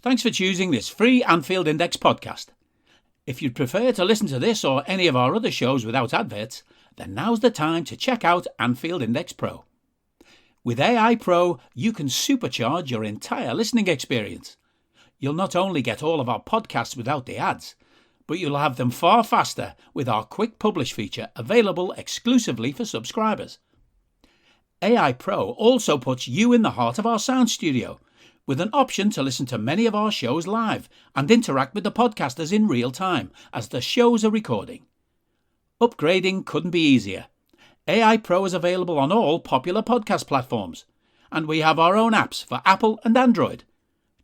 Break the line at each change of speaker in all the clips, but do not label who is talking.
Thanks for choosing this free Anfield Index podcast. If you'd prefer to listen to this or any of our other shows without adverts, then now's the time to check out Anfield Index Pro. With AI Pro, you can supercharge your entire listening experience. You'll not only get all of our podcasts without the ads, but you'll have them far faster with our quick publish feature available exclusively for subscribers. AI Pro also puts you in the heart of our sound studio, with an option to listen to many of our shows live and interact with the podcasters in real time as the shows are recording. Upgrading couldn't be easier. AI Pro is available on all popular podcast platforms, and we have our own apps for Apple and Android.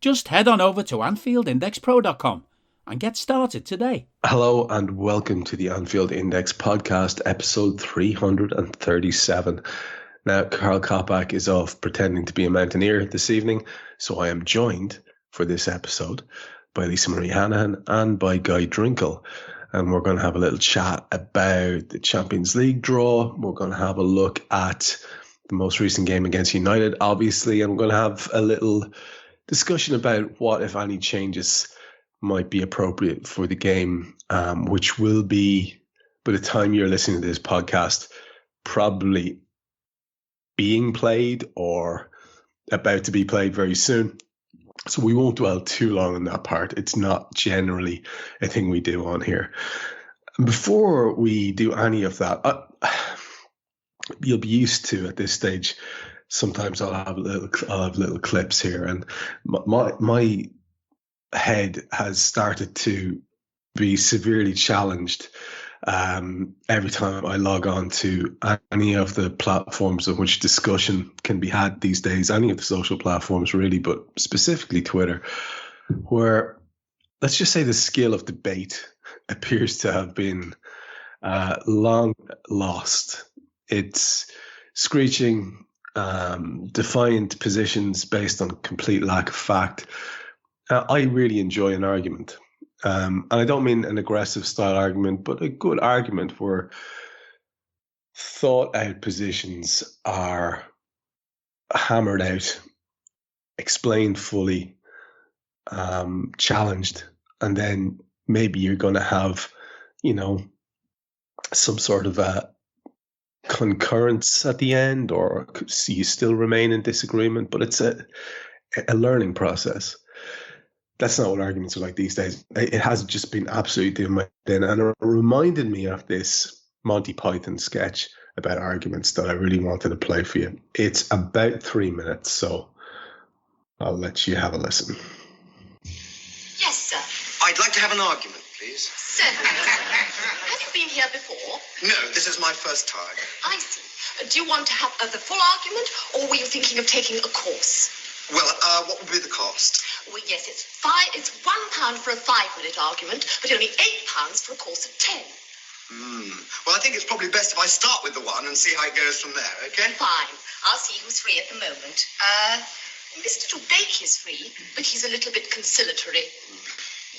Just head on over to AnfieldIndexPro.com and get started today.
Hello and welcome to the Anfield Index Podcast, episode 337. Now, Carl Kopak is off pretending to be a mountaineer this evening, so I am joined for this episode by Lisa Marie Hanahan and by Guy Drinkel. And we're going to have a little chat about the Champions League draw. We're going to have a look at the most recent game against United, obviously, and we're going to have a little discussion about what, if any, changes might be appropriate for the game, which will be, by the time you're listening to this podcast, probably being played or about to be played very soon. So we won't dwell too long on that part. It's not generally a thing we do on here. Before we do any of that, you'll be used to at this stage. Sometimes I'll have little clips here, and my head has started to be severely challenged every time I log on to any of the platforms on which discussion can be had these days, any of the social platforms really, but specifically Twitter, where let's just say the skill of debate appears to have been long lost. It's screeching, defiant positions based on complete lack of fact. I really enjoy an argument. And I don't mean an aggressive style argument, but a good argument where thought out positions are hammered out, explained fully, challenged, and then maybe you're going to have, some sort of a concurrence at the end, or you still remain in disagreement, but it's a learning process. That's not what arguments are like these days. It has just been absolutely doing my thing. And it reminded me of this Monty Python sketch about arguments that I really wanted to play for you. It's about 3 minutes, so I'll let you have a listen.
Yes, sir.
I'd like to have an argument, please.
Certainly. Have you been here before?
No, this is my first time.
I see. Do you want to have the full argument, or were you thinking of taking a course?
Well, what would be the cost?
Well, yes, it's £1 for a 5-minute argument, but only £8 for a course of 10.
Well, I think it's probably best if I start with the one and see how it goes from there, okay?
Fine. I'll see who's free at the moment. Mr. Debake is free, but he's a little bit conciliatory.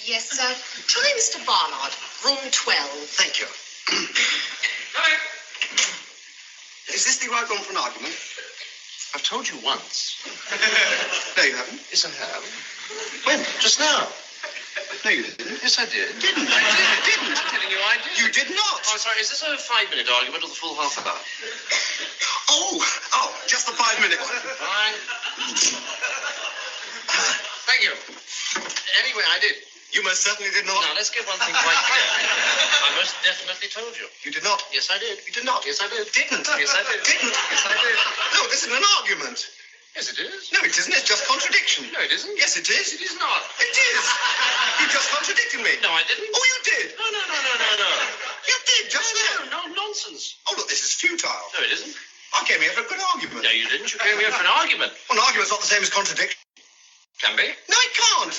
Yes, sir. Try Mr. Barnard, room 12.
Thank you. Is this the right room for an argument?
I've told you once.
No, you haven't.
Yes, I have. When? Just now.
No, you didn't.
Yes, I did.
Didn't. I didn't.
I'm telling you, I did.
You did not.
Oh, sorry. Is this a 5-minute argument or the full half hour?
Oh, just the 5-minute one.
Fine. Thank you. Anyway, I did.
You most certainly did not.
Now, let's get one thing quite clear. I most definitely told you.
You did not.
Yes, I did.
You did not.
Yes, I did.
Didn't.
Yes, I did.
Didn't.
Yes, I did.
No, this isn't an argument.
Yes, it is.
No, it isn't. It's just contradiction.
No, it isn't.
Yes, it is.
It is not.
It is. You just contradicted me.
No, I didn't.
Oh, you did.
No.
You did, just now.
No, nonsense.
Oh, look, this is futile.
No, it isn't.
I came here for a good argument.
No, you didn't. You came here for an argument.
Well, an argument's not the same as contradiction.
Can be.
No, it can't.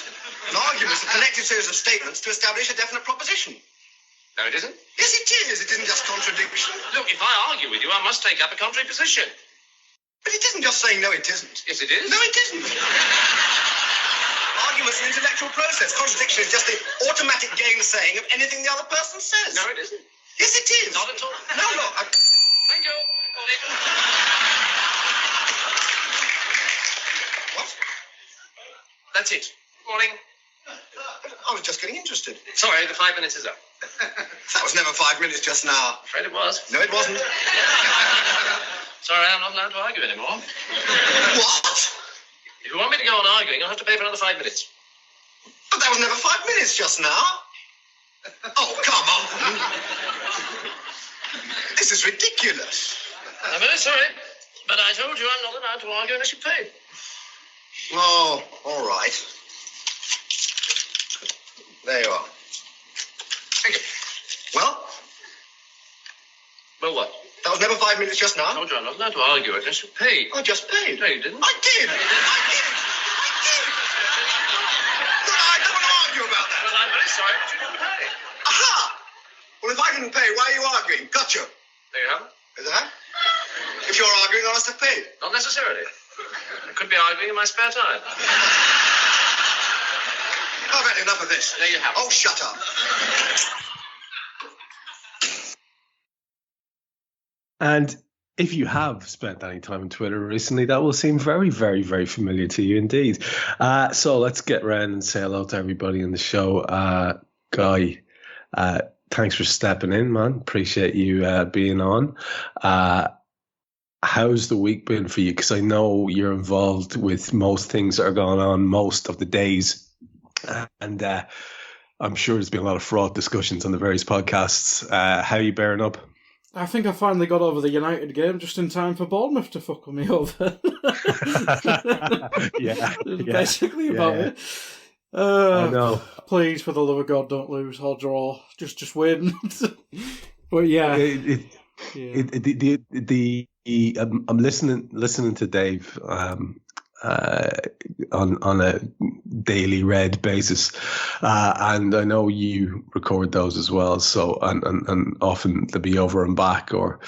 An argument's a connected series of statements to establish a definite proposition.
No, it isn't.
Yes, it is. It isn't just contradiction.
Look, if I argue with you, I must take up a contrary position.
But it isn't just saying no, it isn't.
Yes, it is.
No, it isn't. Argument's an intellectual process. Contradiction is just the automatic gainsaying of anything the other person says.
No, it isn't.
Yes, it is.
Not at all.
No, look.
Thank you.
What?
That's it. Morning.
I was just getting interested.
Sorry, the 5 minutes is up.
That was never 5 minutes just now.
Afraid it was.
No, it wasn't.
Sorry, I'm not allowed to argue anymore.
What?
If you want me to go on arguing, I'll have to pay for another 5 minutes.
But that was never 5 minutes just now. Oh, come on. This is ridiculous.
I'm very sorry, but I told you I'm not allowed to argue unless you pay.
Oh, all right. There you are. Thank you. Well,
Well, what?
that was never 5 minutes just
I
now.
told you I'm not allowed to argue unless you pay.
I just paid.
No, you didn't.
I did. No, I don't want to argue about that.
Well, I'm very sorry, but you didn't pay.
Aha! Well, if I didn't pay, why are you arguing? Gotcha.
There you have it.
Is that? If you're arguing, I must have paid.
Not necessarily. I could be arguing in my spare time.
I've had enough of this.
There you have it.
Oh, shut up.
And if you have spent any time on Twitter recently, that will seem very, very, very familiar to you indeed. So let's get around and say hello to everybody in the show. Guy, thanks for stepping in, man. Appreciate you being on. How's the week been for you? Because I know you're involved with most things that are going on most of the days. And I'm sure there's been a lot of fraught discussions on the various podcasts. How are you bearing up?
I think I finally got over the United game just in time for Bournemouth to fuck me over. Basically about it.
I know.
Please, for the love of God, don't lose or draw. Just win. But yeah.
I'm listening to Dave on a daily read basis, and I know you record those as well. So and often they'll be over and back, or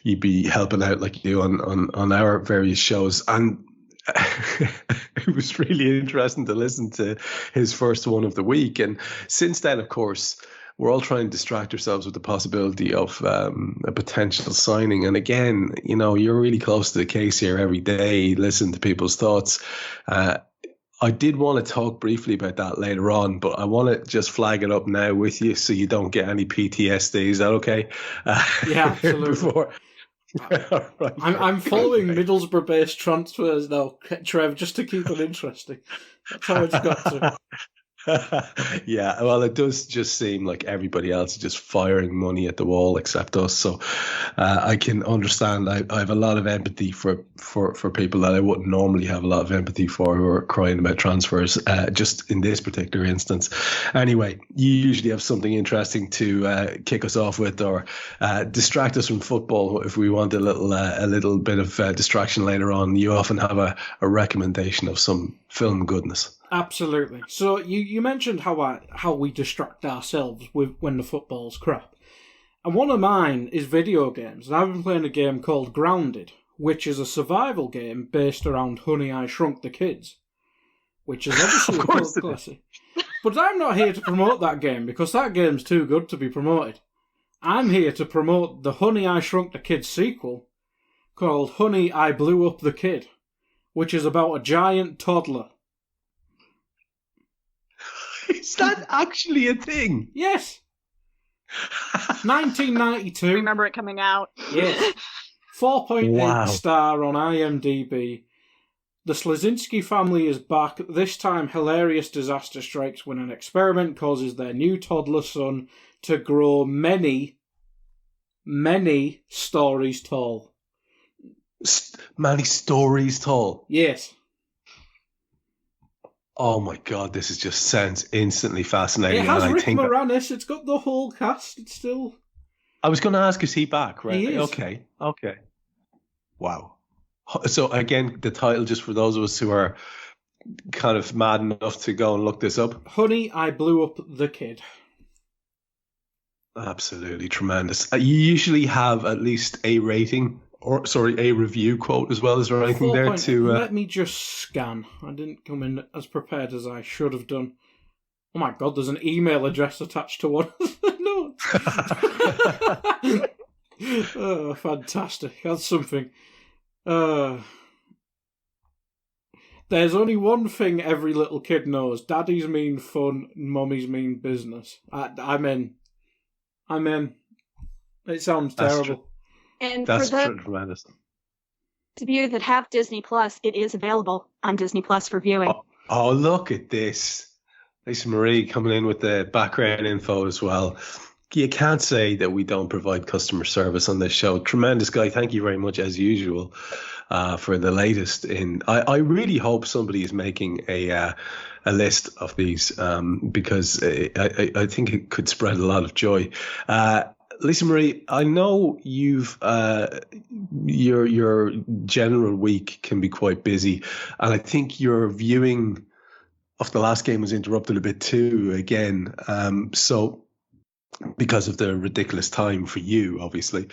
you'd be helping out like you do on our various shows. And it was really interesting to listen to his first one of the week. And since then, of course, we're all trying to distract ourselves with the possibility of a potential signing. And again, you know, you're really close to the case here every day, listen to people's thoughts. I did want to talk briefly about that later on, but I want to just flag it up now with you so you don't get any PTSD. Is that okay?
Yeah, absolutely.
Before... Right.
I'm following Middlesbrough-based transfers now, Trev, just to keep it interesting. That's how it's got to.
Yeah, well, it does just seem like everybody else is just firing money at the wall except us. So I can understand. I have a lot of empathy for people that I wouldn't normally have a lot of empathy for, who are crying about transfers, just in this particular instance. Anyway, you usually have something interesting to kick us off with, or distract us from football if we want a little bit of distraction later on. You often have a recommendation of some film goodness.
Absolutely. So you mentioned how we distract ourselves when the football's crap. And one of mine is video games. And I've been playing a game called Grounded, which is a survival game based around Honey, I Shrunk the Kids, which is obviously a cult classic. But I'm not here to promote that game, because that game's too good to be promoted. I'm here to promote the Honey, I Shrunk the Kids sequel called Honey, I Blew Up the Kid, which is about a giant toddler.
Is that actually a thing?
Yes. 1992.
Remember it coming out.
Yes. 4.8
Wow.
star on IMDb. The Slazinski family is back. This time, hilarious disaster strikes when an experiment causes their new toddler son to grow many, many stories tall.
Many stories tall.
Yes.
Oh my God, this just sounds instantly fascinating.
It has
and
Rick
I think
Moranis. It's got the whole cast. It's still...
I was going to ask, is he back? Right?
He is.
Okay. Wow. So again, the title, just for those of us who are kind of mad enough to go and look this up.
Honey, I Blew Up the Kid.
Absolutely tremendous. You usually have at least a rating, a review quote as well. Is there anything there to...
Let me just scan. I didn't come in as prepared as I should have done. Oh my God, there's an email address attached to one of the notes. Oh, fantastic. That's something. There's only one thing every little kid knows. Daddies mean fun, mummies mean business. I'm in. It sounds terrible.
True.
And
That's
for the
tremendous.
of you that have Disney Plus, it is available on Disney Plus for viewing.
Oh, look at this. Lisa Marie coming in with the background info as well. You can't say that we don't provide customer service on this show. Tremendous guy. Thank you very much, as usual, for the latest. I really hope somebody is making a list of these because I think it could spread a lot of joy. Lisa Marie, I know you've your general week can be quite busy, and I think your viewing of the last game was interrupted a bit too again. So because of the ridiculous time for you, obviously.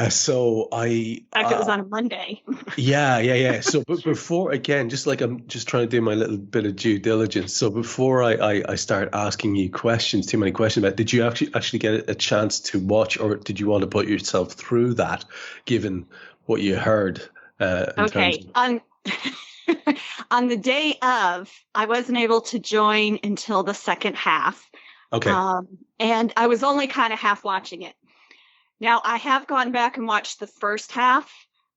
So
In fact, it was on a Monday.
Yeah. So, but before, again, just like I'm just trying to do my little bit of due diligence. So before I start asking you too many questions about, did you actually get a chance to watch, or did you want to put yourself through that, given what you heard?
Okay. On the day of, I wasn't able to join until the second half.
Okay.
And I was only kind of half watching it. Now, I have gone back and watched the first half,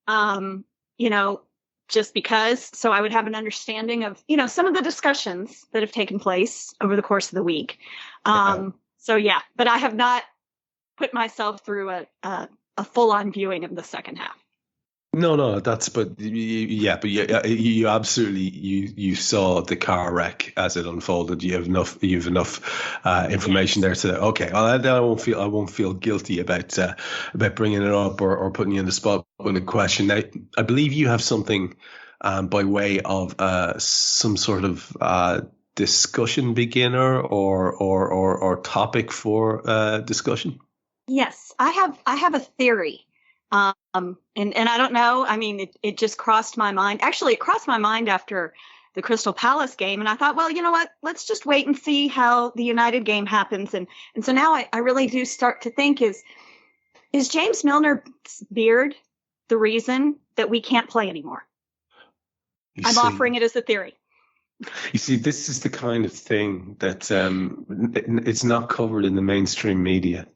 just because, so I would have an understanding of, some of the discussions that have taken place over the course of the week. So, yeah, but I have not put myself through a full-on viewing of the second half.
No, you absolutely you saw the car wreck as it unfolded. You have enough information there to I won't feel guilty about bringing it up or putting you in the spot with a question. Now, I believe you have something by way of some sort of discussion beginner or topic for discussion.
Yes, I have a theory. And I don't know. I mean, it just crossed my mind. Actually, it crossed my mind after the Crystal Palace game. And I thought, well, you know what? Let's just wait and see how the United game happens. And so now I really do start to think, is James Milner's beard the reason that we can't play anymore? I'm offering it as a theory.
You see, this is the kind of thing that it's not covered in the mainstream media,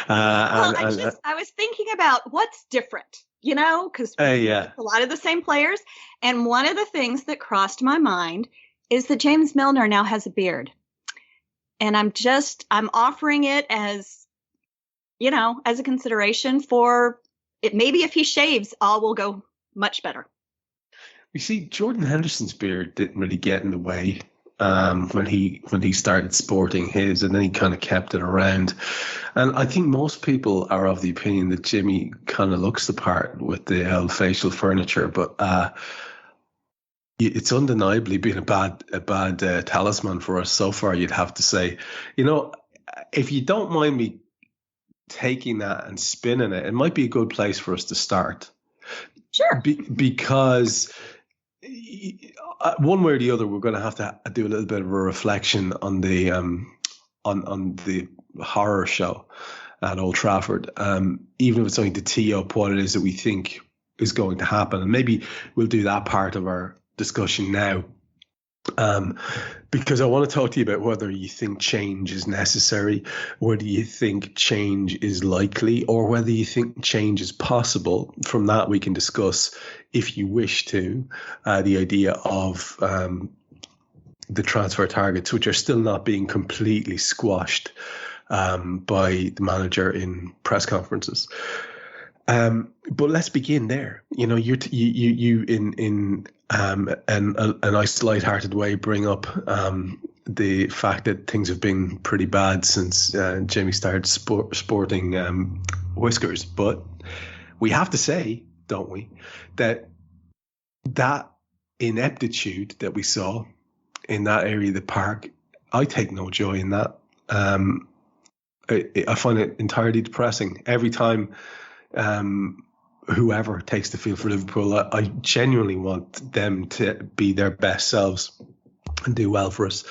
I was thinking about what's different, because a lot of the same players. And one of the things that crossed my mind is that James Milner now has a beard. And I'm offering it as, as a consideration for it. Maybe if he shaves, all will go much better.
You see, Jordan Henderson's beard didn't really get in the way when he started sporting his, and then he kind of kept it around. And I think most people are of the opinion that Jimmy kind of looks the part with the old facial furniture, but it's undeniably been a bad talisman for us so far, you'd have to say. If you don't mind me taking that and spinning it, it might be a good place for us to start.
Sure.
Because one way or the other, we're going to have to do a little bit of a reflection on the on the horror show at Old Trafford, even if it's only to tee up what it is that we think is going to happen. And maybe we'll do that part of our discussion now, because I want to talk to you about whether you think change is necessary, whether you think change is likely, or whether you think change is possible. From that, we can discuss, if you wish to, the idea of the transfer targets, which are still not being completely squashed by the manager in press conferences. But let's begin there. You in a nice light-hearted way bring up the fact that things have been pretty bad since Jamie started sporting whiskers. But we have to say, don't we, that ineptitude that we saw in that area of the park, I take no joy in that. I find it entirely depressing every time. Whoever takes the field for Liverpool, I genuinely want them to be their best selves and do well for us.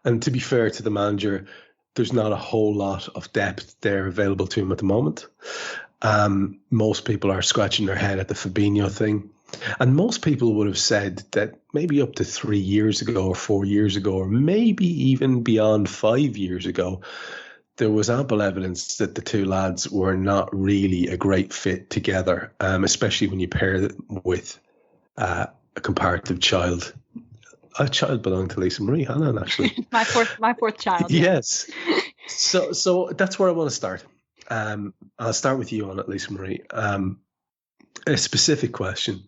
And to be fair to the manager, there's not a whole lot of depth there available to him at the moment. Most people are scratching their head at the Fabinho thing. And most people would have said that maybe up to 3 years ago or 4 years ago, or maybe even beyond 5 years ago, there was ample evidence that the two lads were not really a great fit together, especially when you pair them with a comparative child. A child belonging to Lisa Marie Hanahan, actually.
my fourth child.
Yes. So that's where I want to start. I'll start with you on it, Lisa Marie. A specific question,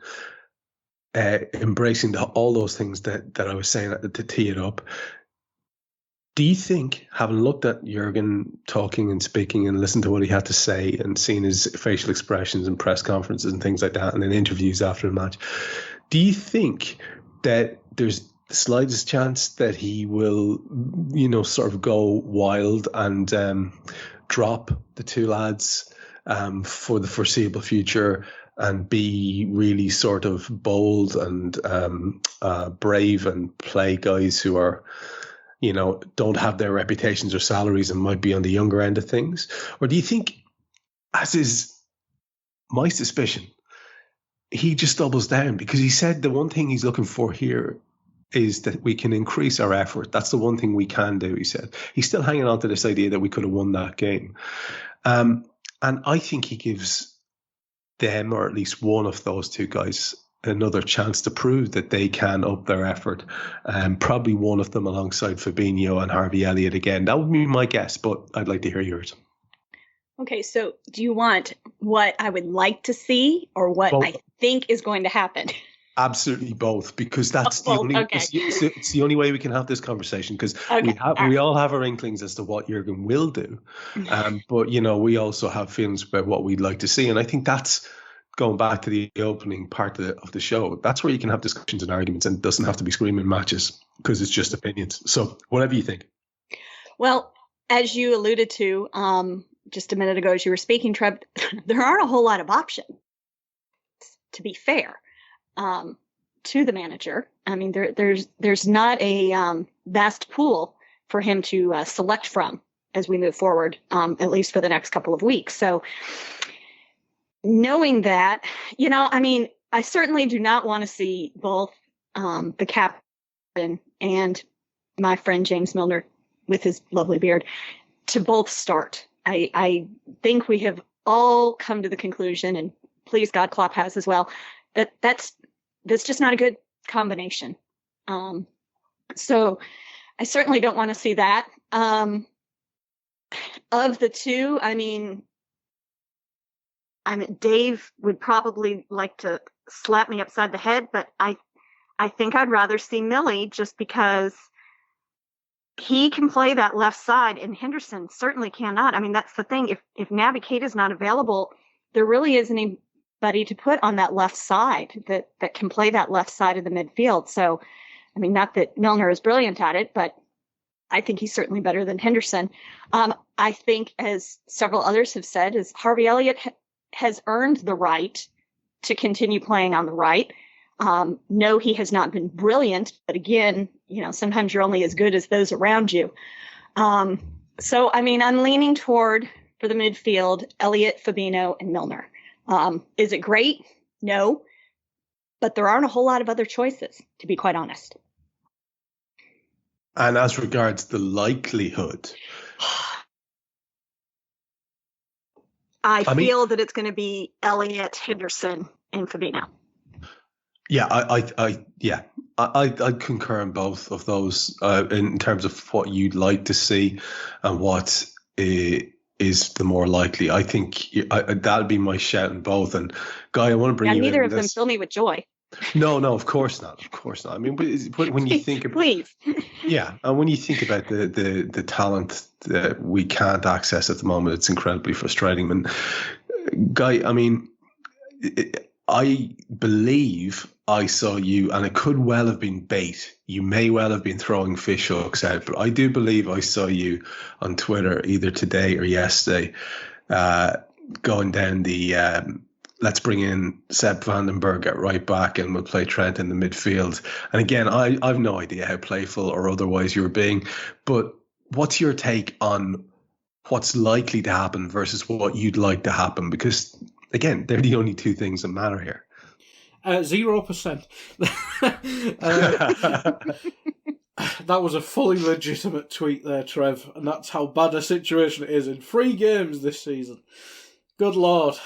embracing all those things that I was saying to tee it up. Do you think, having looked at Jurgen talking and speaking and listened to what he had to say and seen his facial expressions and press conferences and things like that and in interviews after the match, do you think that there's the slightest chance that he will, sort of go wild and drop the two lads for the foreseeable future and be really sort of bold and brave and play guys who are, don't have their reputations or salaries and might be on the younger end of things? Or do you think, as is my suspicion, he just doubles down? Because he said the one thing he's looking for here is that we can increase our effort. That's the one thing we can do, he said. He's still hanging on to this idea that we could have won that game. And I think he gives them, or at least one of those two guys, another chance to prove that they can up their effort. Probably one of them alongside Fabinho and Harvey Elliott again. That would be my guess, but I'd like to hear yours.
Okay, so do you want what I would like to see or what I think is going to happen?
Absolutely both, because that's it's the only way we can have this conversation, because we all have our inklings as to what Jurgen will do, but we also have feelings about what we'd like to see, and I think that's going back to the opening part of the show. That's where you can have discussions and arguments, and it doesn't have to be screaming matches, because it's just opinions. So whatever you think. Well,
as you alluded to just a minute ago as you were speaking, Trev, there aren't a whole lot of options, to be fair. To the manager. I mean, there's not a vast pool for him to select from as we move forward, at least for the next couple of weeks. So knowing that, I certainly do not want to see both the captain and my friend James Milner with his lovely beard to both start. I think we have all come to the conclusion, and please God, Klopp has as well, that's just not a good combination. So I certainly don't want to see that. Of the two, Dave would probably like to slap me upside the head, but I think I'd rather see Millie, just because he can play that left side and Henderson certainly cannot. That's the thing. If Naby Keita's not available, there really isn't anybody to put on that left side that can play that left side of the midfield. So, not that Milner is brilliant at it, but I think he's certainly better than Henderson. I think, as several others have said, is Harvey Elliott has earned the right to continue playing on the right. No, he has not been brilliant, but again, sometimes you're only as good as those around you. So, I'm leaning toward, for the midfield, Elliott, Fabinho, and Milner. Is it great? No, but there aren't a whole lot of other choices, to be quite honest.
And as regards the likelihood,
I feel that it's going to be Elliott, Henderson, and Fabinho.
Yeah, I concur in both of those in terms of what you'd like to see and what is the more likely. I think that'd be my shout in both. And Guy, I want to bring you
neither
in.
Of them fill me with joy.
No, of course not. Of course not. When you think about,
please.
Yeah, and when you think about the talent that we can't access at the moment, it's incredibly frustrating. And Guy, I believe I saw you, and it could well have been bait. You may well have been throwing fish hooks out, but I do believe I saw you on Twitter either today or yesterday going down the let's bring in Sepp Vandenberg at right back and we'll play Trent in the midfield. And again, I've no idea how playful or otherwise you were being, but what's your take on what's likely to happen versus what you'd like to happen? Because again, they're the only two things that matter here.
0%. That was a fully legitimate tweet there, Trev, and that's how bad a situation it is in 3 games this season. Good Lord,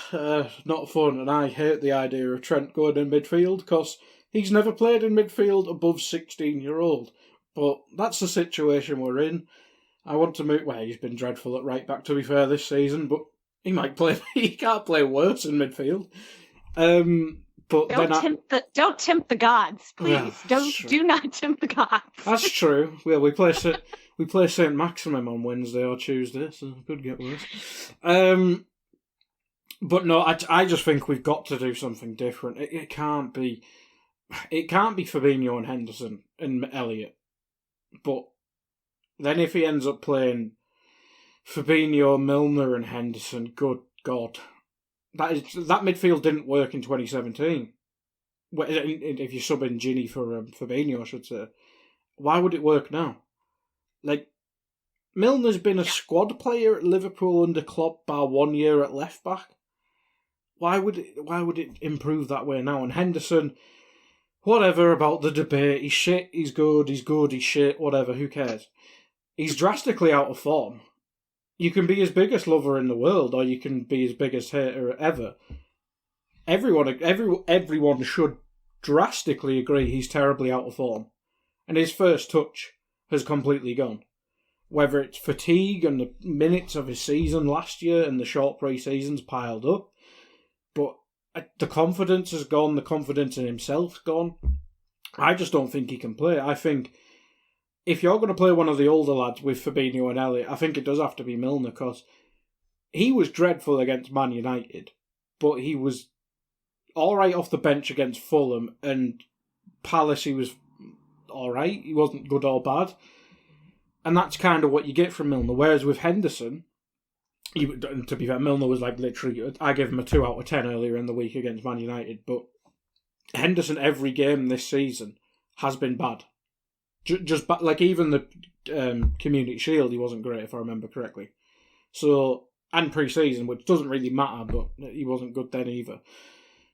not fun, and I hate the idea of Trent going in midfield, because he's never played in midfield above 16-year-old. But that's the situation we're in. I want to move... Well, he's been dreadful at right back, to be fair, this season, but he might play... He can't play worse in midfield. But
don't tempt the gods, please.
Yeah,
do not tempt the gods.
That's true. Well, we play St. Maximum on Wednesday or Tuesday, so it could get worse. But no, I just think we've got to do something different. It can't be Fabinho and Henderson and Elliott. But then if he ends up playing Fabinho, Milner and Henderson, good God. That midfield didn't work in 2017. If you sub in Gini for Fabinho, I should say. Why would it work now? Like, Milner's been a squad player at Liverpool under Klopp bar 1 year at left back. Why would it improve that way now? And Henderson, whatever about the debate, he's shit, he's good, he's shit, whatever, who cares? He's drastically out of form. You can be his biggest lover in the world, or you can be his biggest hater ever. Everyone should drastically agree he's terribly out of form. And his first touch has completely gone. Whether it's fatigue and the minutes of his season last year and the short pre-seasons piled up, but the confidence has gone, the confidence in himself's gone. I just don't think he can play. I think if you're going to play one of the older lads with Fabinho and Elliott, I think it does have to be Milner, because he was dreadful against Man United, but he was alright off the bench against Fulham, and Palace he was alright, he wasn't good or bad. And that's kind of what you get from Milner. Whereas with Henderson, to be fair, Milner was like literally, I gave him a 2 out of 10 earlier in the week against Man United, but Henderson every game this season has been bad. Just like even the Community Shield, he wasn't great if I remember correctly. So, and pre-season, which doesn't really matter, but he wasn't good then either.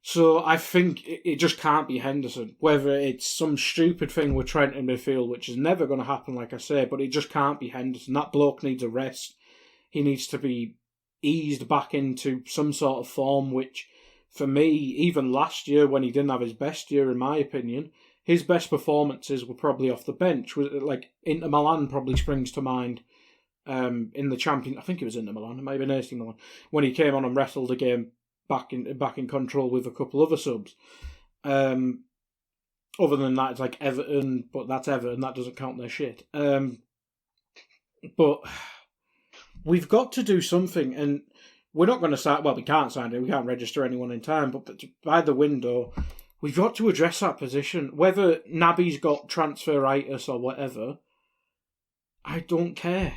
So I think it just can't be Henderson. Whether it's some stupid thing with Trent in midfield, which is never going to happen, like I say, but it just can't be Henderson. That bloke needs a rest. He needs to be eased back into some sort of form, which for me, even last year when he didn't have his best year, in my opinion, his best performances were probably off the bench. Like Inter Milan probably springs to mind in the Champions. I think it was Inter Milan, it might have been AC Milan, when he came on and wrestled a game back in control with a couple other subs. Other than that, it's like Everton, but that's Everton. That doesn't count their shit. But we've got to do something, and we're not going to sign. Well, we can't sign it. We can't register anyone in time. But by the window, we've got to address that position. Whether Naby's got transferitis or whatever, I don't care.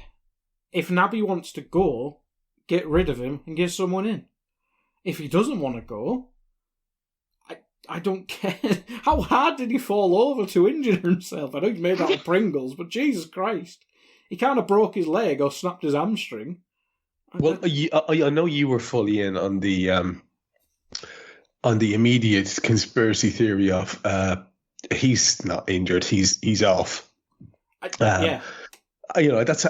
If Naby wants to go, get rid of him and get someone in. If he doesn't want to go, I don't care. How hard did he fall over to injure himself? I know he's made out of Pringles, but Jesus Christ. He kind of broke his leg or snapped his hamstring.
Well, I know you were fully in on the immediate conspiracy theory of he's not injured, he's off.
Yeah.
You know, that's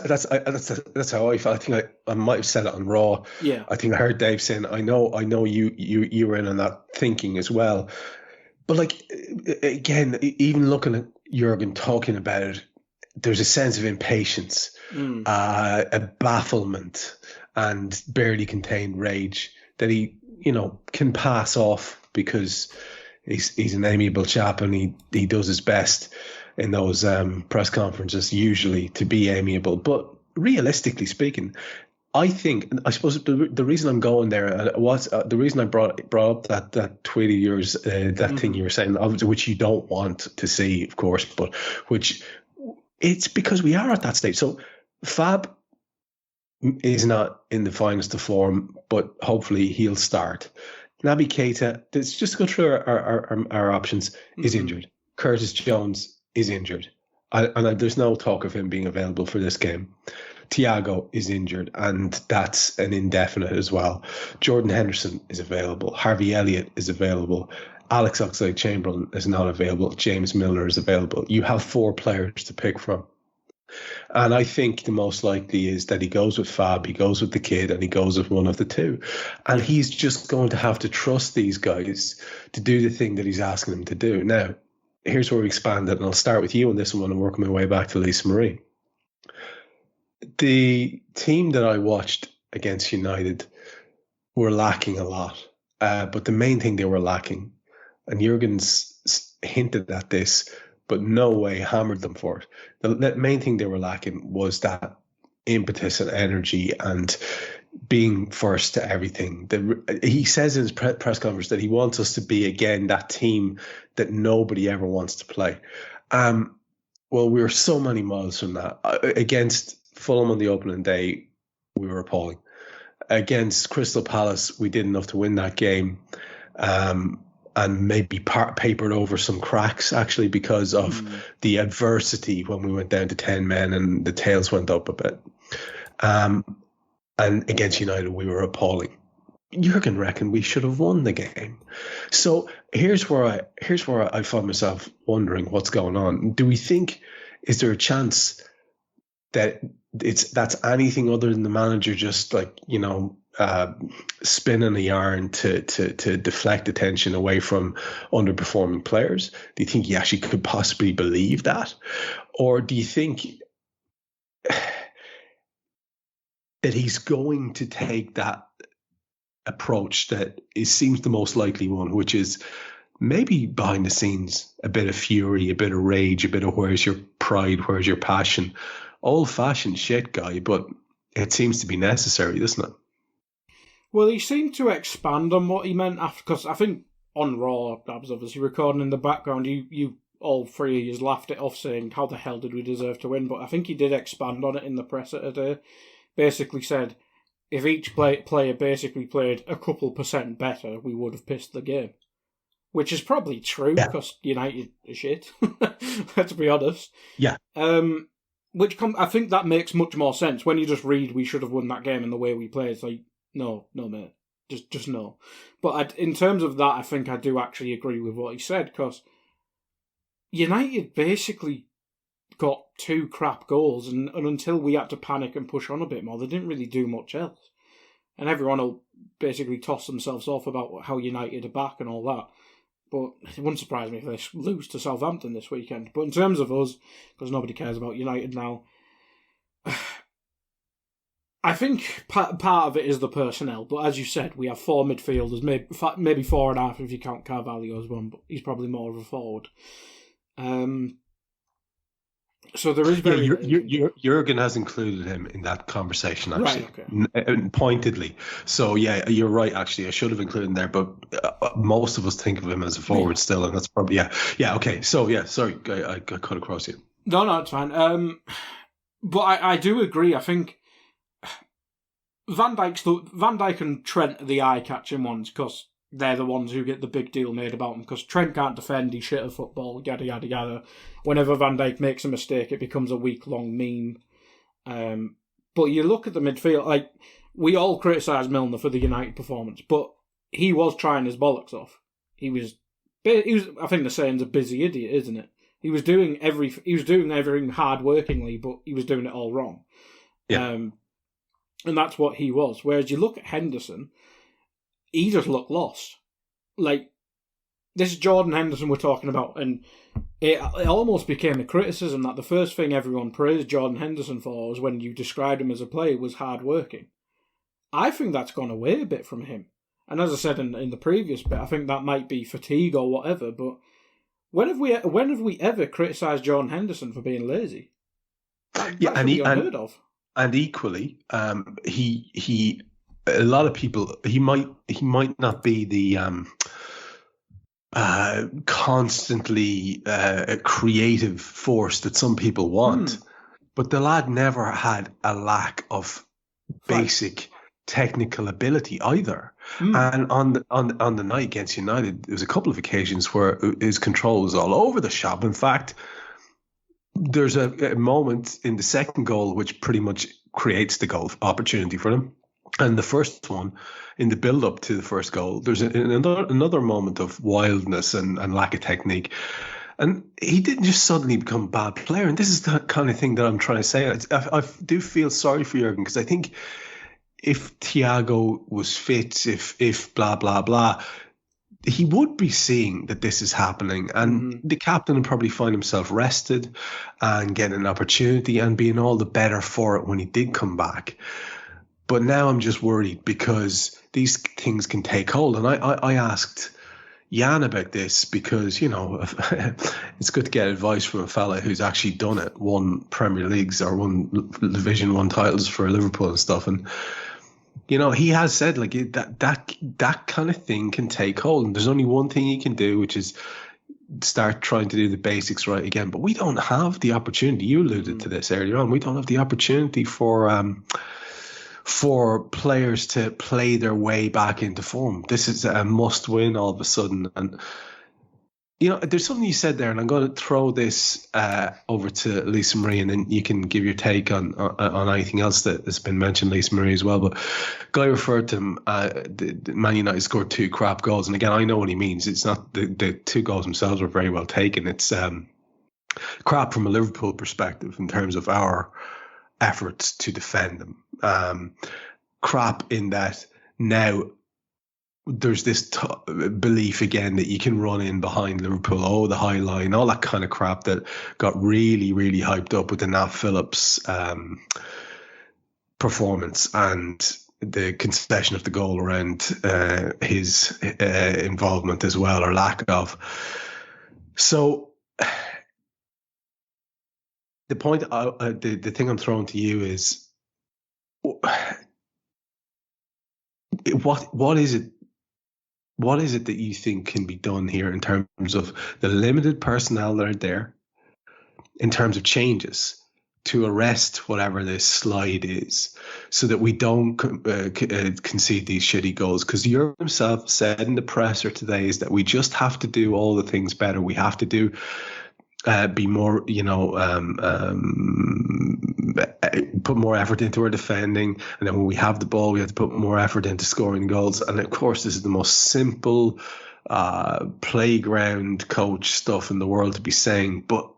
how I felt. I think I might have said it on Raw.
Yeah.
I think I heard Dave saying, I know you were in on that thinking as well. But like, again, even looking at Jurgen talking about it, there's a sense of impatience, a bafflement, and barely contained rage that he, you know, can pass off because he's an amiable chap and he does his best in those press conferences usually to be amiable. But realistically speaking, I suppose the reason I'm going there was the reason I brought up that tweet of yours, that thing you were saying, which you don't want to see, of course, but which it's because we are at that stage. So Fab is not in the finest of form, but hopefully he'll start. Naby Keita, let's just go through our options, is injured. Curtis Jones is injured. And there's no talk of him being available for this game. Thiago is injured, and that's an indefinite as well. Jordan Henderson is available. Harvey Elliott is available. Alex Oxlade-Chamberlain is not available. James Milner is available. You have 4 players to pick from. And I think the most likely is that he goes with Fab, he goes with the kid, and he goes with one of the two. And he's just going to have to trust these guys to do the thing that he's asking them to do. Now, here's where we expand it, and I'll start with you on this one and work my way back to Lisa Marie. The team that I watched against United were lacking a lot. But the main thing they were lacking, and Jurgen's hinted at this, but no way hammered them for it. The main thing they were lacking was that impetus and energy and being first to everything. He says in his press conference that he wants us to be, again, that team that nobody ever wants to play. Well, we were so many miles from that. Against Fulham on the opening day, we were appalling. Against Crystal Palace, we did enough to win that game. And maybe papered over some cracks, actually, because of the adversity when we went down to 10 men and the tails went up a bit. And against United, we were appalling. Jurgen reckoned we should have won the game. So here's where I find myself wondering what's going on. Do we think, is there a chance that that's anything other than the manager just spinning a yarn to deflect attention away from underperforming players? Do you think he actually could possibly believe that? Or do you think that he's going to take that approach that seems the most likely one, which is maybe behind the scenes, a bit of fury, a bit of rage, a bit of where's your pride, where's your passion? Old-fashioned shit, guy, but it seems to be necessary, doesn't it?
Well, he seemed to expand on what he meant after, because I think on Raw, that was obviously recording in the background, you all three of you laughed it off saying, how the hell did we deserve to win? But I think he did expand on it in the presser today. Basically said, if each player basically played a couple % better, we would have pissed the game. Which is probably true, because United are shit, let's be honest.
Yeah.
I think that makes much more sense. When you just read, we should have won that game and the way we play, it's like, no, mate. Just no. But in terms of that, I think I do actually agree with what he said, because United basically got 2 crap goals, and until we had to panic and push on a bit more, they didn't really do much else. And everyone will basically toss themselves off about how United are back and all that. But it wouldn't surprise me if they lose to Southampton this weekend. But in terms of us, because nobody cares about United now, I think part of it is the personnel. But as you said, we have 4 midfielders, maybe 4.5 if you count Carvalho as one, but he's probably more of a forward. So there is very...
Jurgen has included him in that conversation, actually.
Right, okay.
Pointedly. So, yeah, you're right, actually. I should have included him there, but most of us think of him as a forward still, and that's probably... Yeah, okay. So, yeah, sorry, I cut across you.
No, it's fine. But I do agree. I think Van Dijk and Trent are the eye-catching ones, because they're the ones who get the big deal made about them, because Trent can't defend, he's shit at football, yada, yada, yada. Whenever Van Dijk makes a mistake, it becomes a week-long meme. But you look at the midfield, like, we all criticise Milner for the United performance, but he was trying his bollocks off. He was I think the saying's a busy idiot, isn't it? He was doing everything hard-workingly, but he was doing it all wrong.
Yeah.
And that's what he was. Whereas you look at Henderson, he just looked lost. Like, this is Jordan Henderson we're talking about, and it almost became a criticism that the first thing everyone praised Jordan Henderson for was when you described him as a player was hard-working. I think that's gone away a bit from him. And as I said in the previous bit, I think that might be fatigue or whatever, but when have we ever criticised Jordan Henderson for being lazy? That's unheard of.
And equally, he a lot of people, he might not be the constantly creative force that some people want, but the lad never had a lack of basic technical ability either. And on the night against United, there was a couple of occasions where his control was all over the shop. In fact, there's a moment in the second goal which pretty much creates the goal opportunity for them. And the first one, in the build-up to the first goal, there's another moment of wildness and lack of technique. And he didn't just suddenly become a bad player. And this is the kind of thing that I'm trying to say. I do feel sorry for Jurgen, because I think if Thiago was fit, if blah, blah, blah, he would be seeing that this is happening. And the captain would probably find himself rested and getting an opportunity and being all the better for it when he did come back. But now I'm just worried, because these things can take hold. And I asked Jan about this, because, you know, it's good to get advice from a fella who's actually done it, won Premier Leagues or won Division 1 titles for Liverpool and stuff. And, you know, he has said, like, that kind of thing can take hold. And there's only one thing he can do, which is start trying to do the basics right again. But we don't have the opportunity. You alluded to this earlier on. We don't have the opportunity for players to play their way back into form. This is a must win all of a sudden. And, you know, there's something you said there, and I'm going to throw this over to Lisa Marie, and then you can give your take on anything else that has been mentioned, Lisa Marie, as well. But Guy referred to him, the Man United scored 2 crap goals. And again, I know what he means. It's not the 2 goals themselves were very well taken. It's crap from a Liverpool perspective in terms of our efforts to defend them. Crap in that now there's this belief again that you can run in behind Liverpool, the high line, all that kind of crap that got really, really hyped up with the Nat Phillips performance and the concession of the goal around his involvement as well, or lack of. So the point, the thing I'm throwing to you is, what is it? What is it that you think can be done here in terms of the limited personnel that are there, in terms of changes to arrest whatever this slide is, so that we don't concede these shitty goals? Because Jurgen himself said in the presser today is that we just have to do all the things better. We have to do be more, put more effort into our defending, and then when we have the ball, we have to put more effort into scoring goals. And of course, this is the most simple playground coach stuff in the world to be saying. But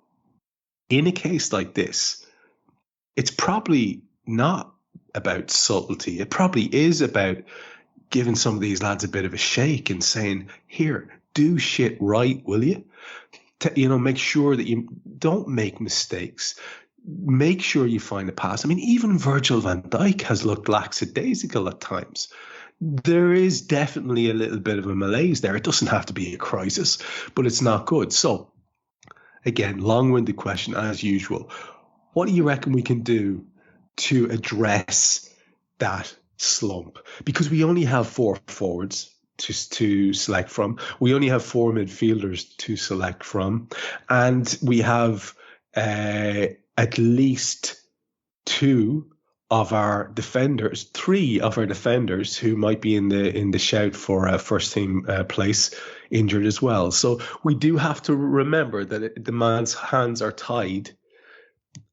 in a case like this, it's probably not about subtlety. It probably is about giving some of these lads a bit of a shake and saying, here, do shit right, will you? Make sure that you don't make mistakes. Make sure you find a pass. I mean, even Virgil van Dijk has looked lackadaisical at times. There is definitely a little bit of a malaise there. It doesn't have to be a crisis, but it's not good. So, again, long-winded question as usual. What do you reckon we can do to address that slump? Because we only have 4 forwards to select from. We only have 4 midfielders to select from, and we have at least 3 of our defenders who might be in the shout for a first team place injured as well. So we do have to remember that the man's hands are tied.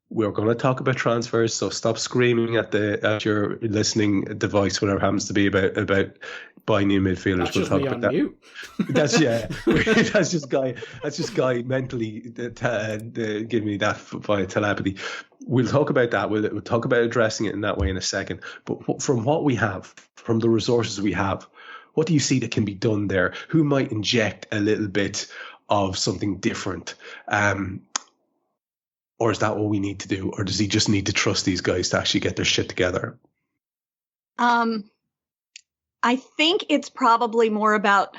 We're going to talk about transfers, so stop screaming at your listening device, whatever happens to be about buying new midfielders.
That's we'll talk about that. Mute.
That's just guy mentally giving me that via telepathy. We'll talk about that. We'll talk about addressing it in that way in a second. But from what we have, from the resources we have, what do you see that can be done there? Who might inject a little bit of something different? Or is that what we need to do? Or does he just need to trust these guys to actually get their shit together?
I think it's probably more about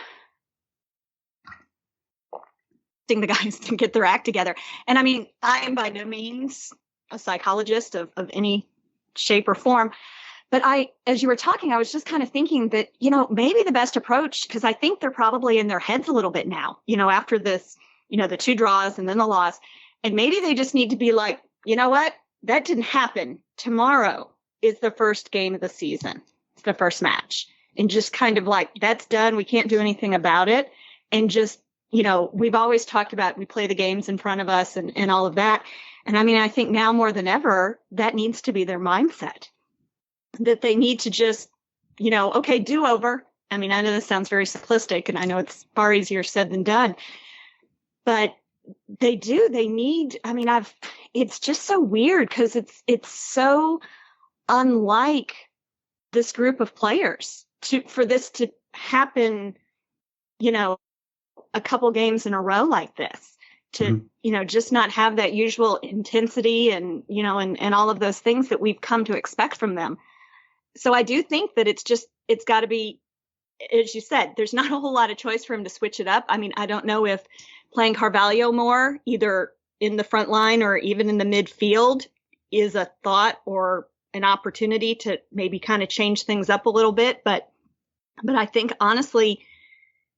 the guys to get their act together. And I mean, I am by no means a psychologist of any shape or form. But as you were talking, I was just kind of thinking that, maybe the best approach, because I think they're probably in their heads a little bit now, after this, the 2 draws and then the loss. And maybe they just need to be like, you know what? That didn't happen. Tomorrow is the first game of the season. It's the first match. And just kind of like, that's done. We can't do anything about it. And just, we've always talked about we play the games in front of us and all of that. And I mean, I think now more than ever, that needs to be their mindset. That they need to just okay, do-over. I mean, I know this sounds very simplistic, and I know it's far easier said than done, but they need, it's just so weird because it's so unlike this group of players for this to happen, a couple games in a row like this, to, just not have that usual intensity and, and all of those things that we've come to expect from them. So I do think that it's got to be, as you said, there's not a whole lot of choice for him to switch it up. I mean, I don't know if playing Carvalho more, either in the front line or even in the midfield, is a thought or an opportunity to maybe kind of change things up a little bit. But I think, honestly,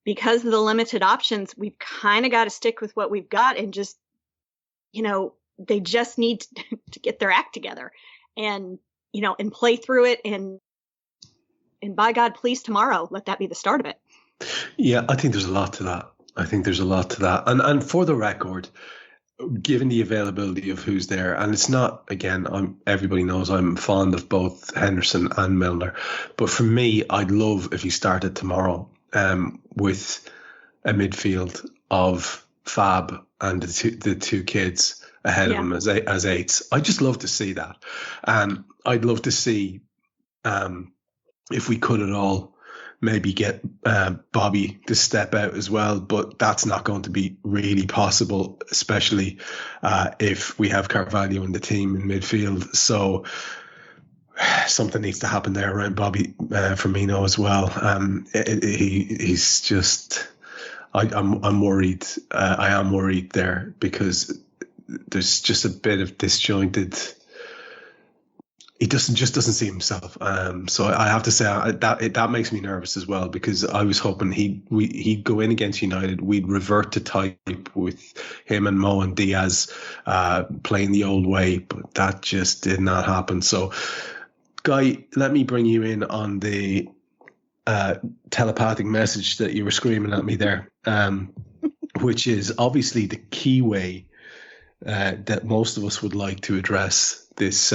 because of the limited options, we've kind of got to stick with what we've got and just, they just need to get their act together and, and play through it. And by God, please, tomorrow, let that be the start of it.
Yeah, I think there's a lot to that. And for the record, given the availability of who's there, and it's not, again, everybody knows I'm fond of both Henderson and Milner, but for me, I'd love if he started tomorrow with a midfield of Fab and the two kids ahead of him as eights. I'd just love to see that. I'd love to see, if we could at all, maybe get Bobby to step out as well, but that's not going to be really possible, especially if we have Carvalho in the team in midfield. So something needs to happen there around Bobby Firmino as well. He's just, I'm worried. I am worried there because there's just a bit of disjointed. He just doesn't see himself. So I have to say that makes me nervous as well, because I was hoping he'd go in against United. We'd revert to type with him and Mo and Diaz playing the old way, but that just did not happen. So, Guy, let me bring you in on the telepathic message that you were screaming at me there, which is obviously the key way that most of us would like to address this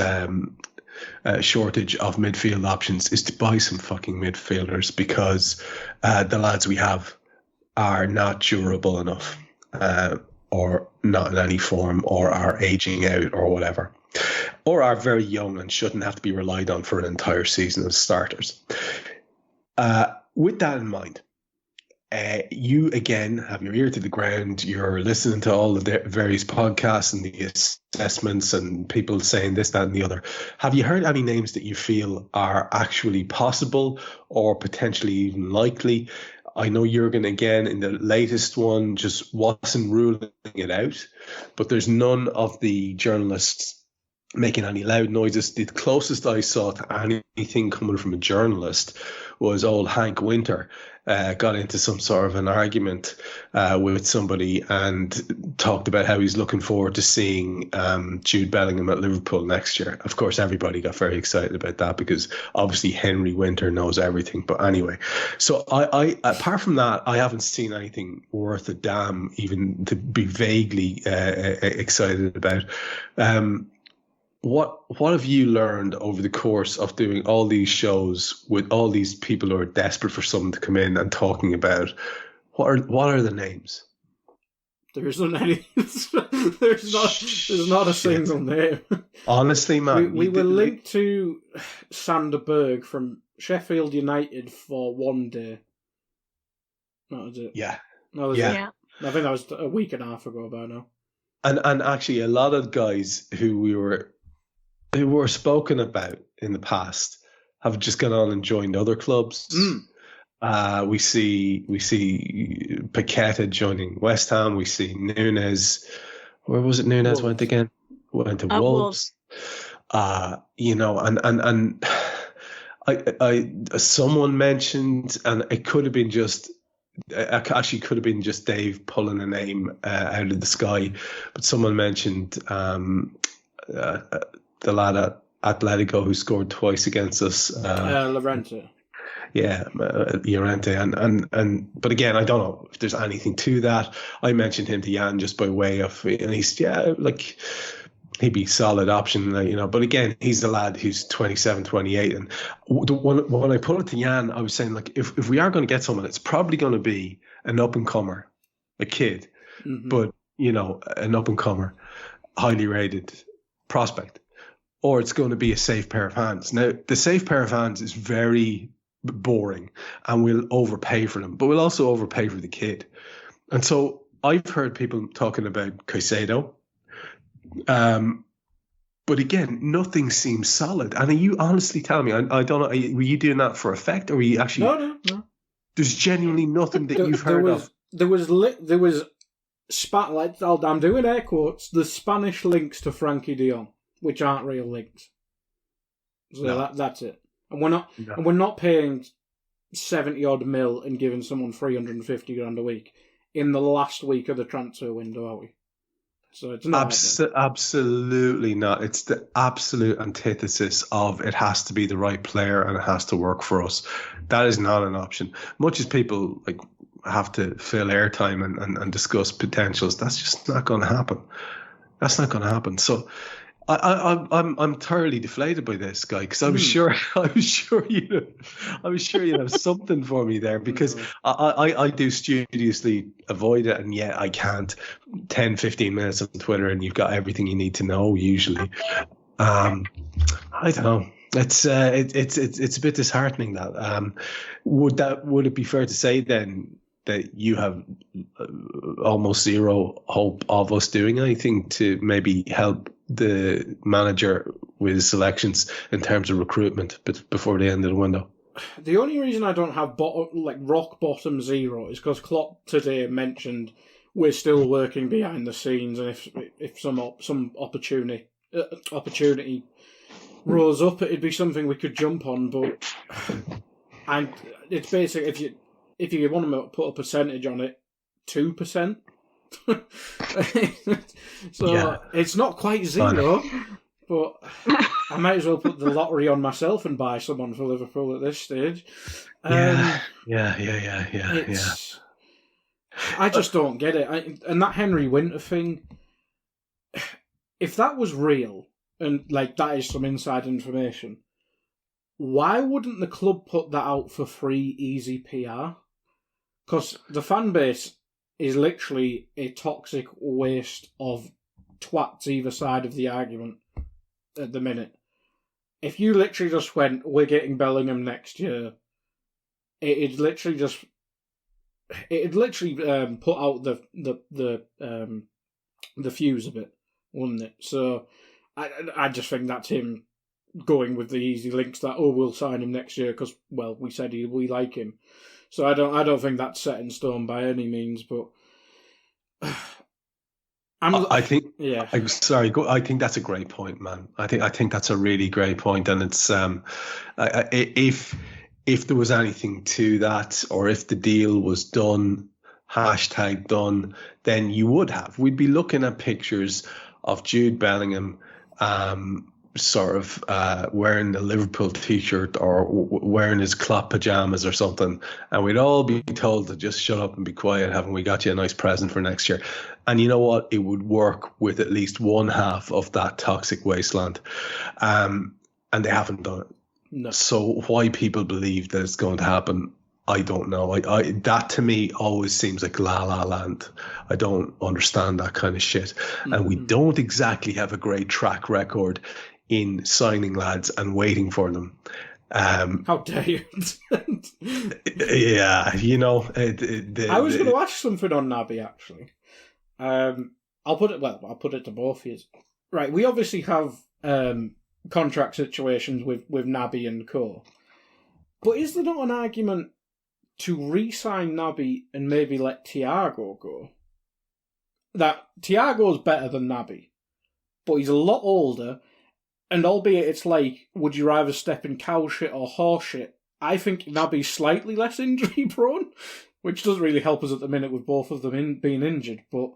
shortage of midfield options is to buy some fucking midfielders, because the lads we have are not durable enough, or not in any form, or are aging out or whatever, or are very young and shouldn't have to be relied on for an entire season as starters. With that in mind, you again have your ear to the ground. You're listening to all of the various podcasts and the assessments and people saying this, that, and the other. Have you heard any names that you feel are actually possible or potentially even likely? I know Jurgen, again, in the latest one, just wasn't ruling it out, but there's none of the journalists making any loud noises. The closest I saw to anything coming from a journalist was old Hank Winter. Got into some sort of an argument with somebody and talked about how he's looking forward to seeing Jude Bellingham at Liverpool next year. Of course, everybody got very excited about that because obviously Henry Winter knows everything. But anyway, so I apart from that, I haven't seen anything worth a damn even to be vaguely excited about. What have you learned over the course of doing all these shows with all these people who are desperate for someone to come in and talking about? What are the names?
There isn't any. There's not a single name.
Honestly, man,
we were linked to Sander Berg from Sheffield United for one day. That was it.
Yeah.
That was it. I think that was a week and a half ago by now.
And actually, a lot of guys who were spoken about in the past have just gone on and joined other clubs. We see Paqueta joining West Ham. We see Nunes. Where was it? Nunes went again. Went to Wolves. And someone mentioned, and it could have been just. Actually, could have been just Dave pulling a name out of the sky, but someone mentioned the lad at Atletico who scored twice against us.
Llorente.
Yeah, Llorente. And but again, I don't know if there's anything to that. I mentioned him to Jan just by way of, and he's he'd be a solid option, But again, he's a lad who's 27, 28. And when I put it to Jan, I was saying, like, if we are going to get someone, it's probably going to be an up-and-comer, a kid, but, an up-and-comer, highly rated prospect. Or it's going to be a safe pair of hands. Now, the safe pair of hands is very boring, and we'll overpay for them, but we'll also overpay for the kid. And so I've heard people talking about Caicedo. But again, nothing seems solid. And are you honestly telling me, I don't know, were you doing that for effect, or were you actually... No. There's genuinely nothing that you've heard of.
There was I'm doing air quotes, the Spanish links to Frankie de Jong, which aren't real links. So that's it. And we're not paying 70 odd mil and giving someone 350 grand a week in the last week of the transfer window, are we? So it's not
absolutely not. It's the absolute antithesis of it has to be the right player and it has to work for us. That is not an option. Much as people like have to fill airtime and discuss potentials, that's just not going to happen. That's not going to happen. So I'm thoroughly deflated by this guy, because I was sure you'd have something for me there, because I do studiously avoid it, and yet I can't. 10-15 minutes on Twitter and you've got everything you need to know usually. I don't know. It's a bit disheartening that. Would it be fair to say then that you have almost zero hope of us doing anything to maybe help the manager with his selections in terms of recruitment before the end of the window?
The only reason I don't have rock bottom zero is because Klopp today mentioned we're still working behind the scenes, and if some opportunity rose up, it'd be something we could jump on. But it's basically, if you want to put a percentage on it, 2%. So it's not quite zero, but I might as well put the lottery on myself and buy someone for Liverpool at this stage.
Yeah.
I just don't get it. And that Henry Winter thing, if that was real, and like that is some inside information, why wouldn't the club put that out for free, easy PR? Because the fan base is literally a toxic waste of twats either side of the argument at the minute. If you literally just went, we're getting Bellingham next year, it'd literally put out the fuse a bit, wouldn't it? So I just think that's him going with the easy links that we'll sign him next year because we said we like him. So I don't think that's set in stone by any means, but
I think that's a great point, man. I think that's a really great point, and it's if there was anything to that, or if the deal was done, #done, then we'd be looking at pictures of Jude Bellingham wearing the Liverpool t-shirt or wearing his Klopp pajamas or something, and we'd all be told to just shut up and be quiet, haven't we got you a nice present for next year? And you know what, it would work with at least one half of that toxic wasteland, and they haven't done it.
No.
So why people believe that it's going to happen, I don't know. That to me always seems like La La Land. I don't understand that kind of shit. Mm-hmm. And we don't exactly have a great track record in signing lads and waiting for them.
How dare you?
Yeah,
I was going to ask something on Naby, actually. I'll put it to both of you. Right, we obviously have contract situations with Naby and co. But is there not an argument to re-sign Naby and maybe let Thiago go? That Thiago's better than Naby, but he's a lot older, and albeit it's like, would you rather step in cow shit or horse shit? I think Naby's slightly less injury prone, which doesn't really help us at the minute with both of them being injured, but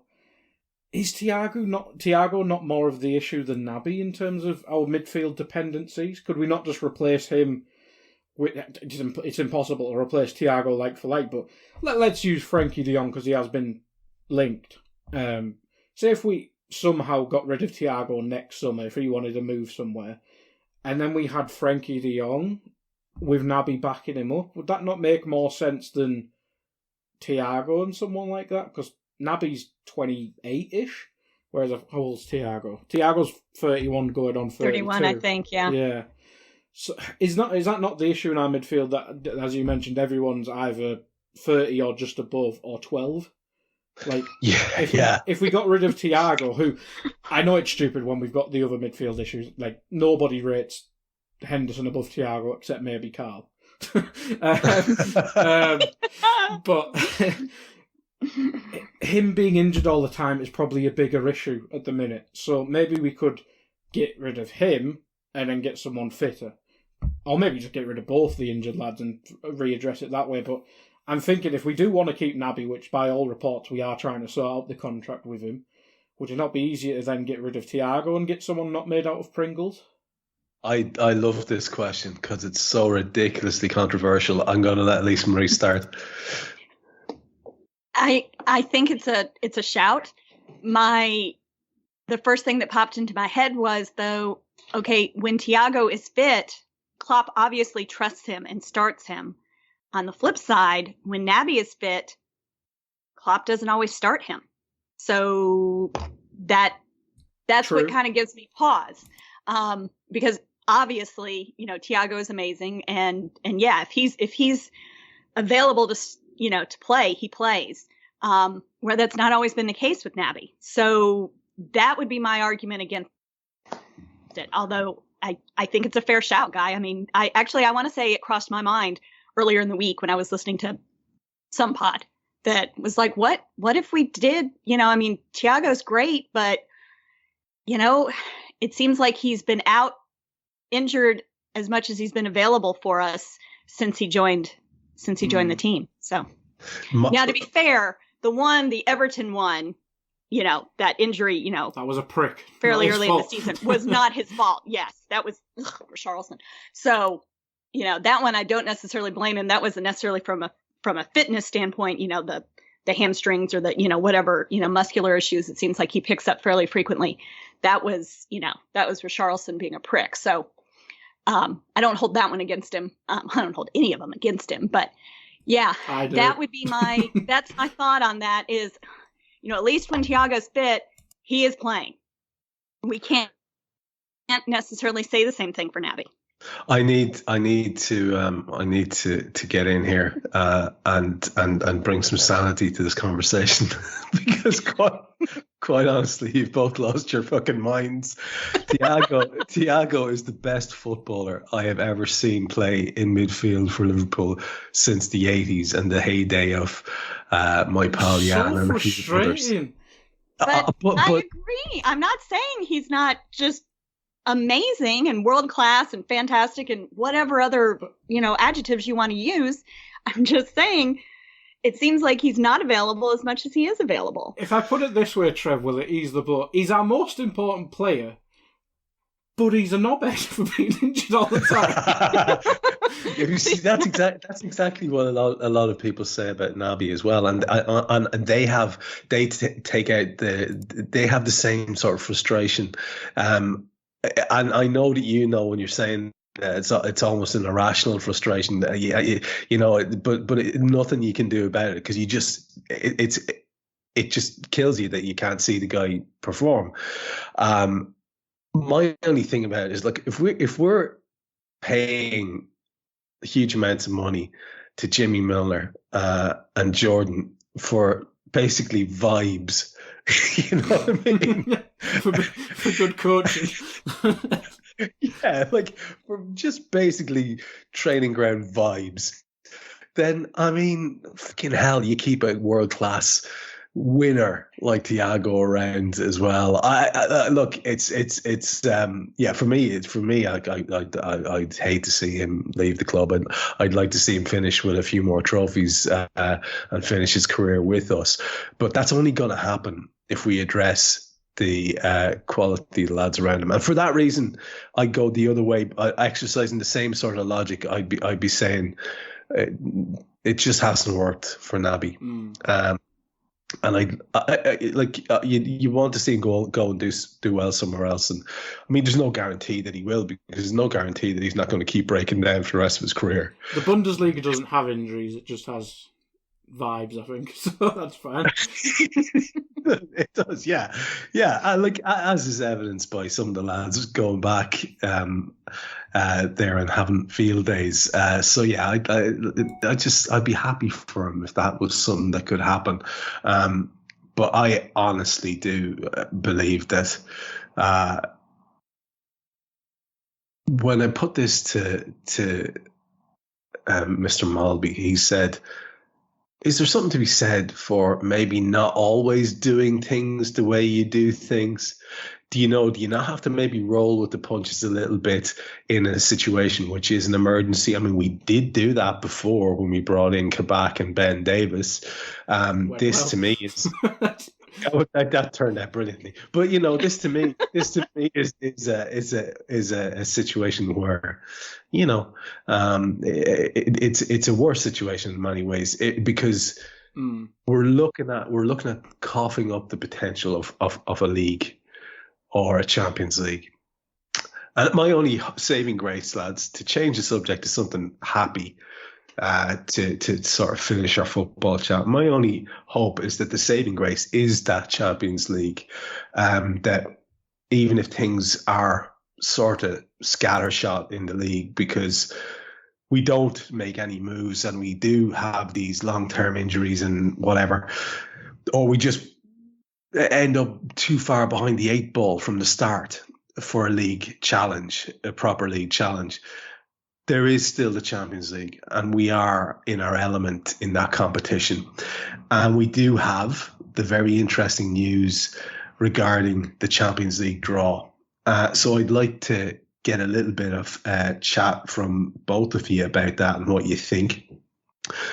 is Thiago not more of the issue than Naby in terms of our midfield dependencies? Could we not just replace him? It's impossible to replace Thiago like for like, but let's use Frankie de Jong because he has been linked. Say if we somehow got rid of Thiago next summer if he wanted to move somewhere, and then we had Frankie de Jong with Naby backing him up, would that not make more sense than Thiago and someone like that? Because Naby's 28-ish, whereas how old's Thiago? Thiago's 31 going on 32.
31, I think, yeah.
Yeah. So is that not the issue in our midfield that, as you mentioned, everyone's either 30 or just above or 12? Like, if we got rid of Thiago, who I know it's stupid when we've got the other midfield issues, like nobody rates Henderson above Thiago except maybe Carl. But him being injured all the time is probably a bigger issue at the minute. So maybe we could get rid of him and then get someone fitter. Or maybe just get rid of both the injured lads and readdress it that way. But I'm thinking if we do want to keep Naby, which by all reports we are trying to sort out the contract with him, would it not be easier to then get rid of Thiago and get someone not made out of Pringles?
I love this question because it's so ridiculously controversial. I'm going to let Lisa Marie start.
I think it's a shout. The first thing that popped into my head was, though, okay, when Thiago is fit, Klopp obviously trusts him and starts him. On the flip side, when Naby is fit, Klopp doesn't always start him. So that's
True.
what kind of gives me pause. Because obviously, Thiago is amazing, and yeah, if he's available to play, he plays. Where that's not always been the case with Naby. So that would be my argument against it. Although I think it's a fair shout, Guy. I mean, I want to say it crossed my mind earlier in the week when I was listening to some pod that was like, what if we did, Thiago's great, but, it seems like he's been out injured as much as he's been available for us since he joined the team. So, now to be fair, the Everton one, that injury,
that was a prick.
Fairly early in the season was not his fault. Yes, that was Richarlison. So, that one I don't necessarily blame him. That wasn't necessarily from a fitness standpoint, the hamstrings or the, whatever, muscular issues it seems like he picks up fairly frequently. That was Richarlison being a prick. So I don't hold that one against him. I don't hold any of them against him. But yeah, that would be that's my thought on that is, at least when Thiago's fit, he is playing. We can't necessarily say the same thing for Naby.
I need to get in here and bring some sanity to this conversation because quite honestly, you've both lost your fucking minds. Thiago is the best footballer I have ever seen play in midfield for Liverpool since the 80s and the heyday of my pal Jan and a few others.
But I agree. I'm not saying he's not just amazing and world class and fantastic and whatever other adjectives you want to use. I'm just saying it seems like he's not available as much as he is available.
If I put it this way, Trev, will it ease the blow? He's our most important player, but he's a knobhead for being injured all the time.
You see, that's exactly what a lot of people say about Naby as well, and they have the same sort of frustration. And I know that when you're saying it's almost an irrational frustration, but nothing you can do about it because it just kills you that you can't see the guy perform. My only thing about it is, like, if we're paying huge amounts of money to Jimmy Milner and Jordan for basically vibes. You know what I mean?
for good coaching.
Yeah, like we're just basically training ground vibes. Then, I mean, fucking hell, you keep a world-class winner like Thiago around as well. I look, it's for me. I'd hate to see him leave the club, and I'd like to see him finish with a few more trophies and finish his career with us. But that's only going to happen if we address the quality of the lads around him. And for that reason, I go the other way, exercising the same sort of logic. I'd be saying it just hasn't worked for Naby. And you want to see him go and do well somewhere else. And I mean, there's no guarantee that he will, because there's no guarantee that he's not going to keep breaking down for the rest of his career.
The Bundesliga doesn't have injuries; it just has vibes, I think. So that's fine.
It does, yeah. And as is evidenced by some of the lads going back there and having field days. So yeah, I'd be happy for him if that was something that could happen. But I honestly do believe that when I put this to Mr. Malby, he said, is there something to be said for maybe not always doing things the way you do things? Do you not have to maybe roll with the punches a little bit in a situation which is an emergency? I mean, we did do that before when we brought in Kabak and Ben Davis. To me is that turned out brilliantly. But this to me is a situation where it's a worse situation in many ways because we're looking at coughing up the potential of a league or a Champions League. And my only saving grace, lads, to change the subject to something happy, to sort of finish our football chat, my only hope is that the saving grace is that Champions League, that even if things are sort of scattershot in the league because we don't make any moves and we do have these long-term injuries and whatever, or we just end up too far behind the 8 ball from the start for a league challenge, a proper league challenge, there is still the Champions League and we are in our element in that competition. And we do have the very interesting news regarding the Champions League draw. So I'd like to get a little bit of chat from both of you about that and what you think.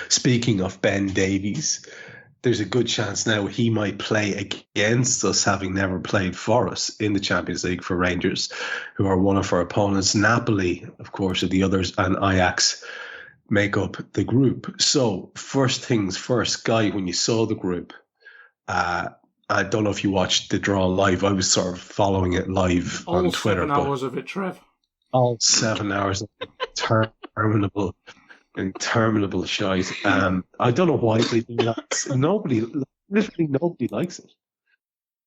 Speaking of Ben Davies, there's a good chance now he might play against us, having never played for us in the Champions League for Rangers, who are one of our opponents. Napoli, of course, are the others, and Ajax make up the group. So first things first, Guy, when you saw the group, I don't know if you watched the draw live. I was sort of following it live on Twitter.
All 7 hours of it, Trev.
All 7 hours of interminable shite. I don't know why they do that. Literally nobody likes it.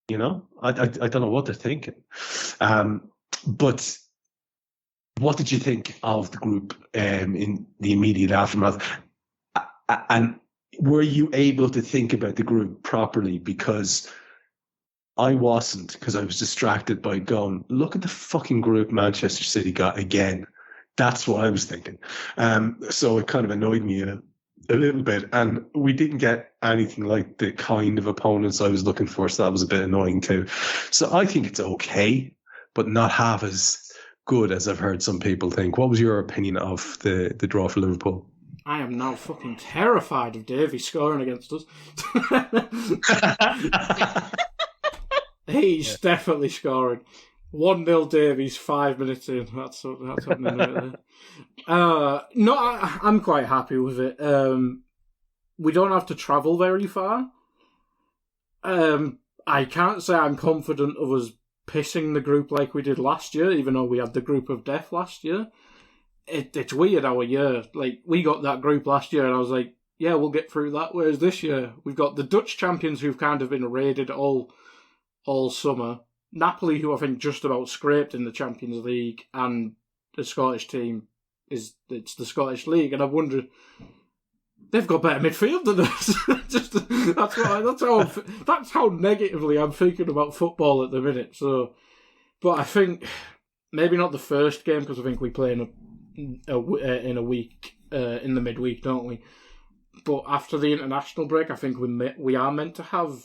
I don't know what they're thinking. But what did you think of the group in the immediate aftermath? And were you able to think about the group properly? Because I wasn't, because I was distracted by going, look at the fucking group Manchester City got again. That's what I was thinking. So it kind of annoyed me a little bit. And we didn't get anything like the kind of opponents I was looking for. So that was a bit annoying too. So I think it's okay, but not half as good as I've heard some people think. What was your opinion of the draw for Liverpool?
I am now fucking terrified of Davey scoring against us. He's definitely scoring. 1-0 Davies, 5 minutes in. That's happening right there. I'm quite happy with it. We don't have to travel very far. I can't say I'm confident of us pissing the group like we did last year, even though we had the group of death last year. It's weird our year. Like, we got that group last year and I was like, yeah, we'll get through that. Whereas this year, we've got the Dutch champions who've kind of been raided all summer. Napoli, who I think just about scraped in the Champions League, and the Scottish team it's the Scottish League, and I wonder, they've got better midfield than us. That's how negatively I'm thinking about football at the minute. So, but I think maybe not the first game, because I think we play in a week in the midweek, don't we? But after the international break, I think we are meant to have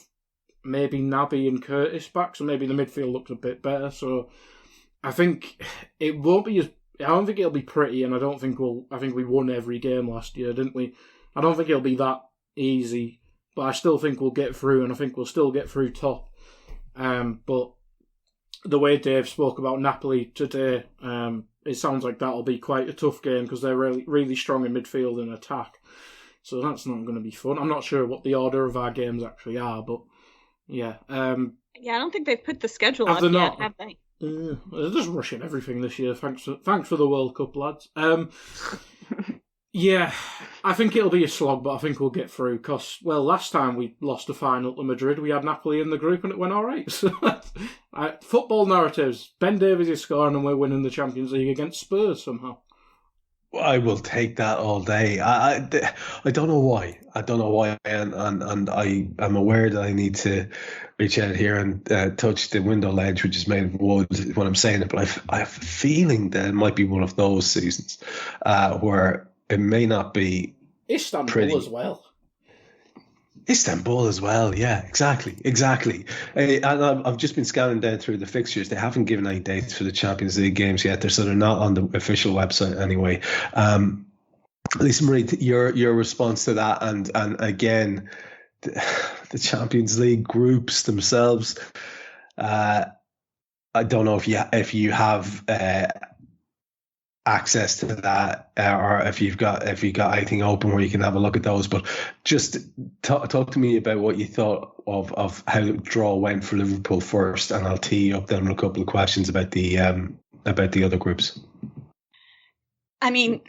maybe Naby and Curtis back, so maybe the midfield looks a bit better. So I think it won't be I don't think it'll be pretty, and I think we won every game last year, didn't we? I don't think it'll be that easy, but I still think we'll get through, and I think we'll still get through top. But the way Dave spoke about Napoli today, it sounds like that'll be quite a tough game because they're really, really strong in midfield and attack. so that's not going to be fun. I'm not sure what the order of our games actually are, but yeah.
Yeah, I don't think they've put the schedule
Have
up
they
yet,
not?
have they?
They're just rushing everything this year. Thanks for the World Cup, lads. Yeah, I think it'll be a slog, but I think we'll get through. Because, well, last time we lost a final to Madrid, we had Napoli in the group and it went all right. So, football narratives. Ben Davies is scoring and we're winning the Champions League against Spurs somehow.
I will take that all day. I don't know why. And I'm aware that I need to reach out here and touch the window ledge, which is made of wood when I'm saying it. But I have a feeling that it might be one of those seasons where it may not be
Istanbul
pretty.
as well.
Istanbul as well, yeah, exactly. And I've just been scanning down through the fixtures. They haven't given any dates for the Champions League games yet. They're not on the official website anyway. Lisa Marie, your response to that, and again, the Champions League groups themselves. I don't know if you have access to that, or if you've got anything open where you can have a look at those. But just talk to me about what you thought of how the draw went for Liverpool first, and I'll tee you up then with a couple of questions about the other groups.
I mean,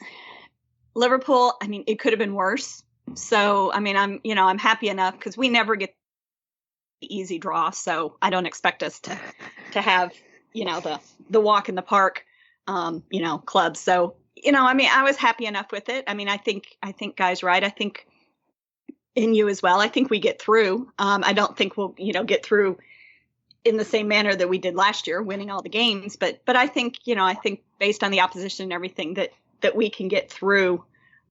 Liverpool, it could have been worse. So, I'm happy enough because we never get the easy draw. So I don't expect us to have, the walk in the park, club. So, I was happy enough with it. I think Guy's right. I think in you as well. I think we get through. I don't think we'll, get through in the same manner that we did last year, winning all the games. But I think, based on the opposition and everything that we can get through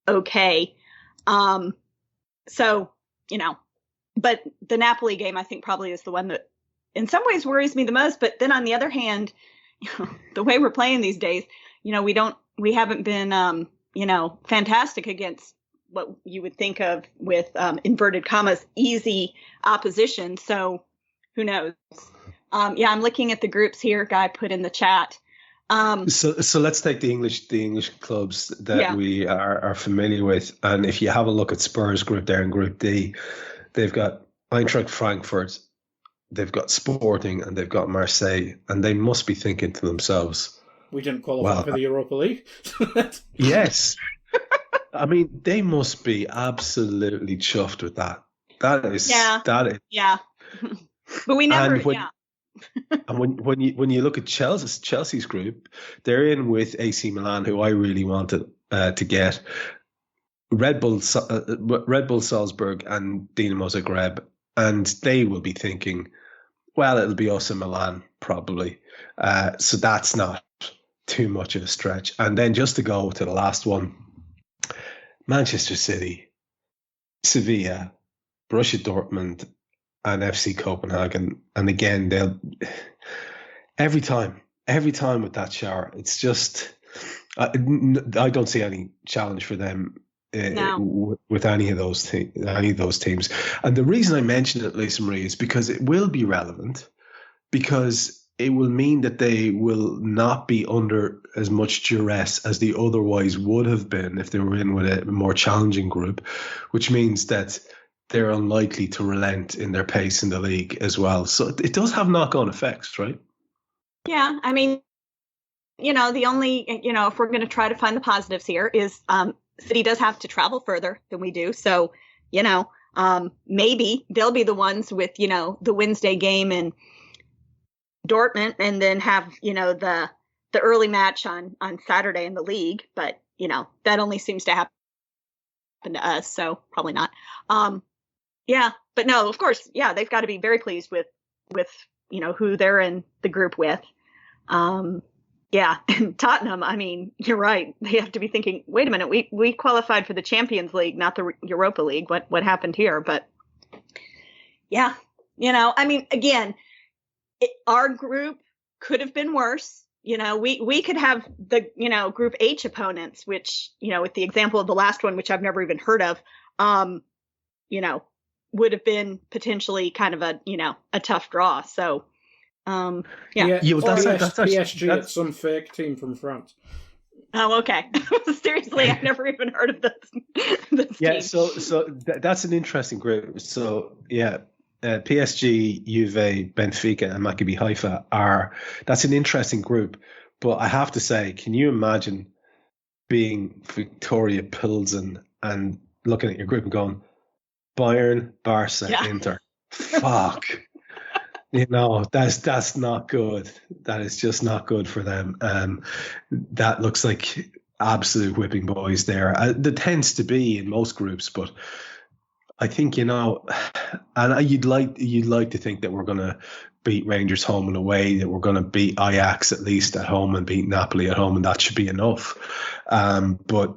okay. So, but the Napoli game, I think probably is the one that in some ways worries me the most. But then on the other hand, the way we're playing these days, we haven't been, fantastic against what you would think of with inverted commas, easy opposition. So who knows? I'm looking at the groups here. Guy put in the chat.
So let's take the English clubs that we are familiar with, and if you have a look at Spurs group there in Group D, they've got Eintracht Frankfurt, they've got Sporting, and they've got Marseille, and they must be thinking to themselves,
"We didn't qualify for the Europa League."
Yes, they must be absolutely chuffed with that. That is.
But we never.
And when you look at Chelsea's group, they're in with AC Milan, who I really wanted to get, Red Bull Salzburg and Dinamo Zagreb, and they will be thinking, well, it'll be us in Milan probably. So that's not too much of a stretch. And then just to go to the last one, Manchester City, Sevilla, Borussia Dortmund, and FC Copenhagen. And again, they'll every time with that shower, it's just I don't see any challenge for them with any of those teams. And the reason I mention it, Lisa Marie, is because it will be relevant, because it will mean that they will not be under as much duress as they otherwise would have been if they were in with a more challenging group, which means that they're unlikely to relent in their pace in the league as well. So it does have knock-on effects, right?
Yeah, the only, if we're going to try to find the positives here is City does have to travel further than we do. So, maybe they'll be the ones with, the Wednesday game in Dortmund and then have, the early match on Saturday in the league. But, that only seems to happen to us. So probably not. But no, of course, they've got to be very pleased with who they're in the group with. And Tottenham, you're right. They have to be thinking, wait a minute, we qualified for the Champions League, not the Europa League. What happened here? But again, our group could have been worse. We could have the, Group H opponents, which, with the example of the last one, which I've never even heard of, would have been potentially kind of a tough draw. So,
that's PSG at some fake team from France.
Oh, okay. Seriously, I've never even heard of this
Yeah,
team.
so that's an interesting group. So yeah, PSG, Juve, Benfica, and Maccabi Haifa that's an interesting group. But I have to say, can you imagine being Victoria Pilsen and looking at your group and going, Bayern, Barca, Inter, fuck. That's not good. That is just not good for them. That looks like absolute whipping boys there. There tends to be in most groups, but I think, and you'd like to think that we're going to beat Rangers home and away, that we're going to beat Ajax at least at home and beat Napoli at home, and that should be enough. But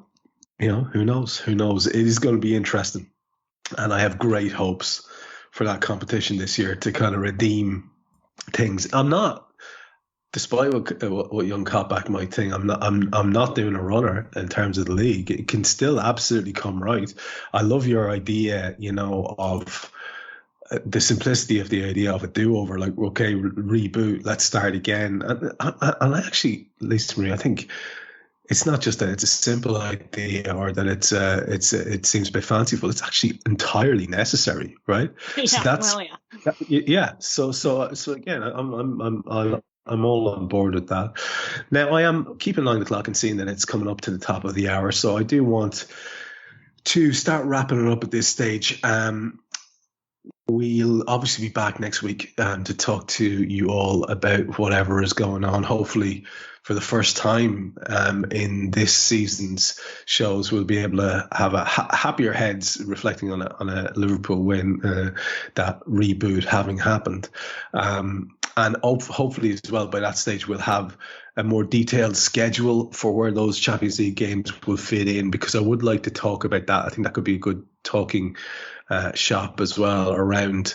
who knows? Who knows? It is going to be interesting, and I have great hopes for that competition this year to kind of redeem things. I'm not, despite what young Kopach might think, I'm not doing a runner in terms of the league. It can still absolutely come right. I love your idea, of the simplicity of the idea of a do-over, like, okay, reboot, let's start again. And I actually, at least Marie, I think it's not just that it's a simple idea or that it seems a bit fanciful. It's actually entirely necessary, right?
Yeah,
so that's yeah. So again, I'm all on board with that. Now I am keeping an eye on the clock and seeing that it's coming up to the top of the hour. So I do want to start wrapping it up at this stage. We'll obviously be back next week to talk to you all about whatever is going on. Hopefully, for the first time in this season's shows, we'll be able to have a happier heads reflecting on a Liverpool win, that reboot having happened. And hopefully as well, by that stage, we'll have a more detailed schedule for where those Champions League games will fit in, because I would like to talk about that. I think that could be a good talking shop as well around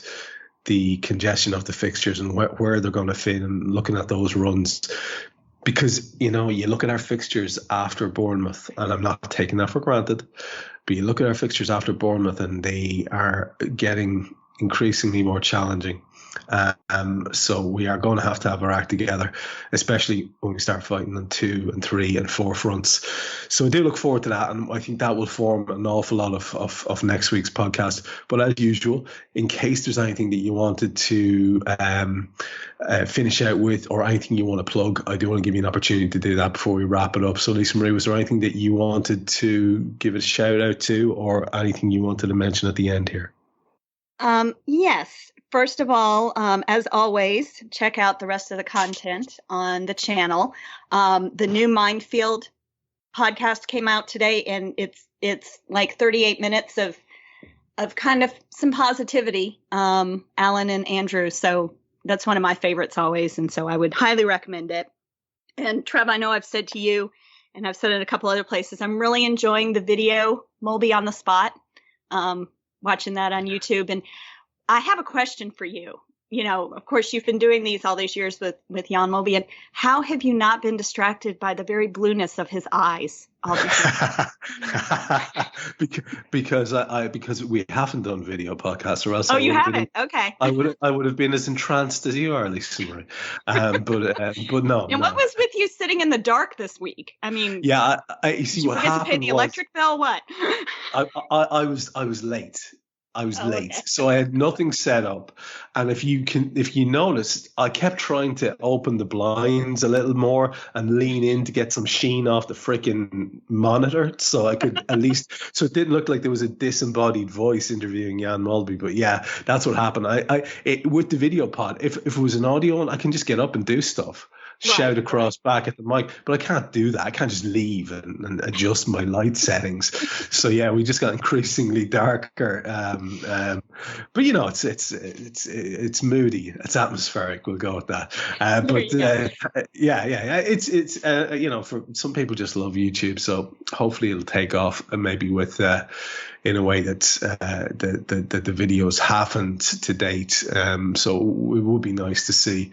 the congestion of the fixtures and where they're going to fit, and looking at those runs. Because, you look at our fixtures after Bournemouth, and I'm not taking that for granted, but you look at our fixtures after Bournemouth and they are getting increasingly more challenging. So we are going to have our act together, especially when we start fighting on 2 and 3 and 4 fronts. So I do look forward to that, and I think that will form an awful lot of next week's podcast. But as usual, in case there's anything that you wanted to finish out with, or anything you want to plug, I do want to give you an opportunity to do that before we wrap it up. So Lisa Marie, was there anything that you wanted to give a shout out to, or anything you wanted to mention at the end here?
Yes. First of all, as always, check out the rest of the content on the channel. The new Midfield podcast came out today, and it's like 38 minutes of kind of some positivity, Alan and Andrew. So that's one of my favorites always, and so I would highly recommend it. And Trev, I know I've said to you, and I've said it a couple other places, I'm really enjoying the video Mulby on the Spot, watching that on YouTube. And I have a question for you. Of course, you've been doing these all these years with Jan Mulby, and how have you not been distracted by the very blueness of his eyes all these years?
because we haven't done video podcasts, or else
you haven't? Okay.
I would have been as entranced as you are, Lisa Marie. But no.
And what was with you sitting in the dark this week? I mean,
yeah, you see, what happened?
To pay the electric bill? What?
I was late. I was late, okay. So I had nothing set up, and if you noticed, I kept trying to open the blinds a little more and lean in to get some sheen off the freaking monitor, so I could at least, so it didn't look like there was a disembodied voice interviewing Jan Mulby. But yeah, that's what happened. With the video pod, if it was an audio one, I can just get up and do stuff. Shout across back at the mic, but I can't do that. I can't just leave and adjust my light settings. So yeah, we just got increasingly darker. But it's moody. It's atmospheric. We'll go with that. It's for some people just love YouTube. So hopefully it'll take off, and maybe with in a way that the videos haven't to date. So it would be nice to see.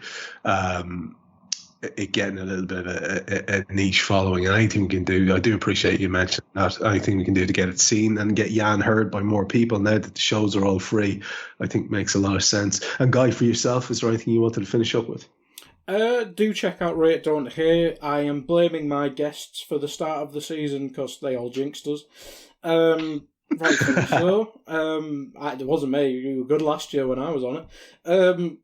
It getting a little bit of a niche following, and anything we can do, I do appreciate you mentioning that. Anything we can do to get it seen and get Jan heard by more people now that the shows are all free, I think makes a lot of sense. And Guy, for yourself, is there anything you wanted to finish up with?
Do check out Rate Don't Hate. I am blaming my guests for the start of the season because they all jinxed us. Rightfully so. It wasn't me. You were good last year when I was on it.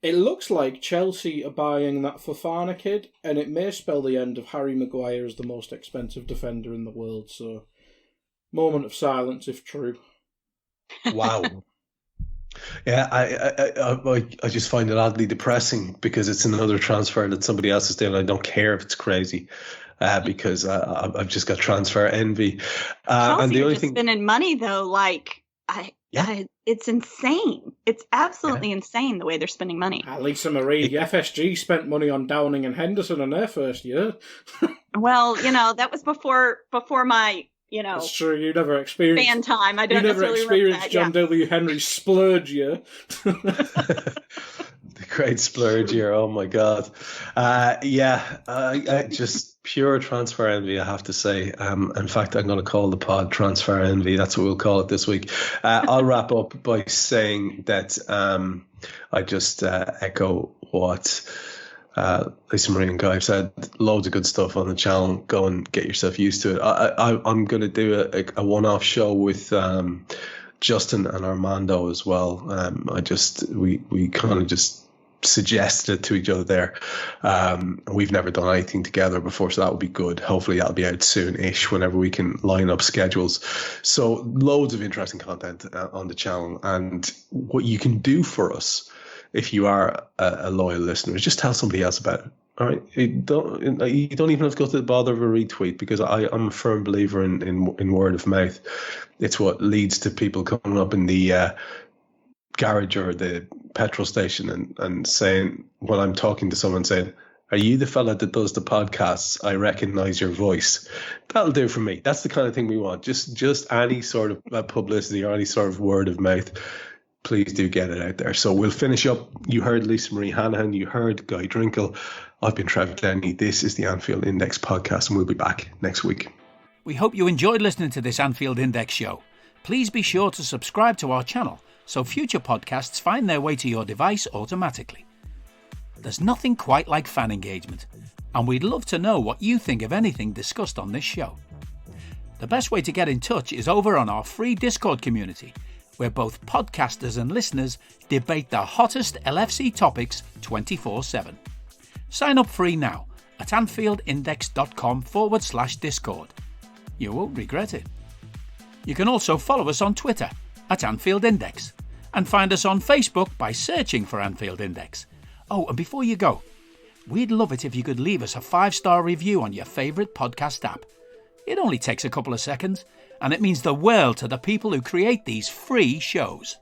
It looks like Chelsea are buying that Fofana kid, and it may spell the end of Harry Maguire as the most expensive defender in the world. So, moment of silence if true.
Wow. Yeah, I just find it oddly depressing because it's another transfer that somebody else is doing. I don't care if it's crazy because I've just got transfer envy.
Chelsea
And the
are
only
just
thing,
spending money though, it's insane. It's absolutely insane the way they're spending money.
Lisa Marie, FSG spent money on Downing and Henderson in their first year.
Well, that was before my.
That's true. You never experienced
fan time. I don't
you never
necessarily
experienced
that,
John W. Henry's splurge year.
the great splurge year. Oh my God. I just pure transfer envy, I have to say. In fact, I'm going to call the pod Transfer Envy. That's what we'll call it this week. I'll wrap up by saying that I just echo what Lisa Marie and Guy have said. Loads of good stuff on the channel. Go and get yourself used to it. I'm going to do a one-off show with Justin and Armando as well. We kind of just suggested it to each other there. We've never done anything together before, so that would be good. Hopefully that'll be out soon-ish whenever we can line up schedules. So loads of interesting content on the channel, and what you can do for us if you are a loyal listener, just tell somebody else about it. All right, you don't even have to go to the bother of a retweet, because I'm a firm believer in word of mouth. It's what leads to people coming up in the garage or the petrol station and saying, when I'm talking to someone, saying, "Are you the fella that does the podcasts? I recognize your voice." That'll do for me. That's the kind of thing we want. Just any sort of publicity or any sort of word of mouth. Please do get it out there. So we'll finish up. You heard Lisa Marie Hanahan. You heard Guy Drinkel. I've been Trev Downey. This is the Anfield Index Podcast, and we'll be back next week.
We hope you enjoyed listening to this Anfield Index show. Please be sure to subscribe to our channel so future podcasts find their way to your device automatically. There's nothing quite like fan engagement, and we'd love to know what you think of anything discussed on this show. The best way to get in touch is over on our free Discord community, where both podcasters and listeners debate the hottest LFC topics 24/7. Sign up free now at anfieldindex.com/Discord. You won't regret it. You can also follow us on Twitter at Anfield Index and find us on Facebook by searching for Anfield Index. Oh, and before you go, we'd love it if you could leave us a 5-star review on your favourite podcast app. It only takes a couple of seconds, and it means the world to the people who create these free shows.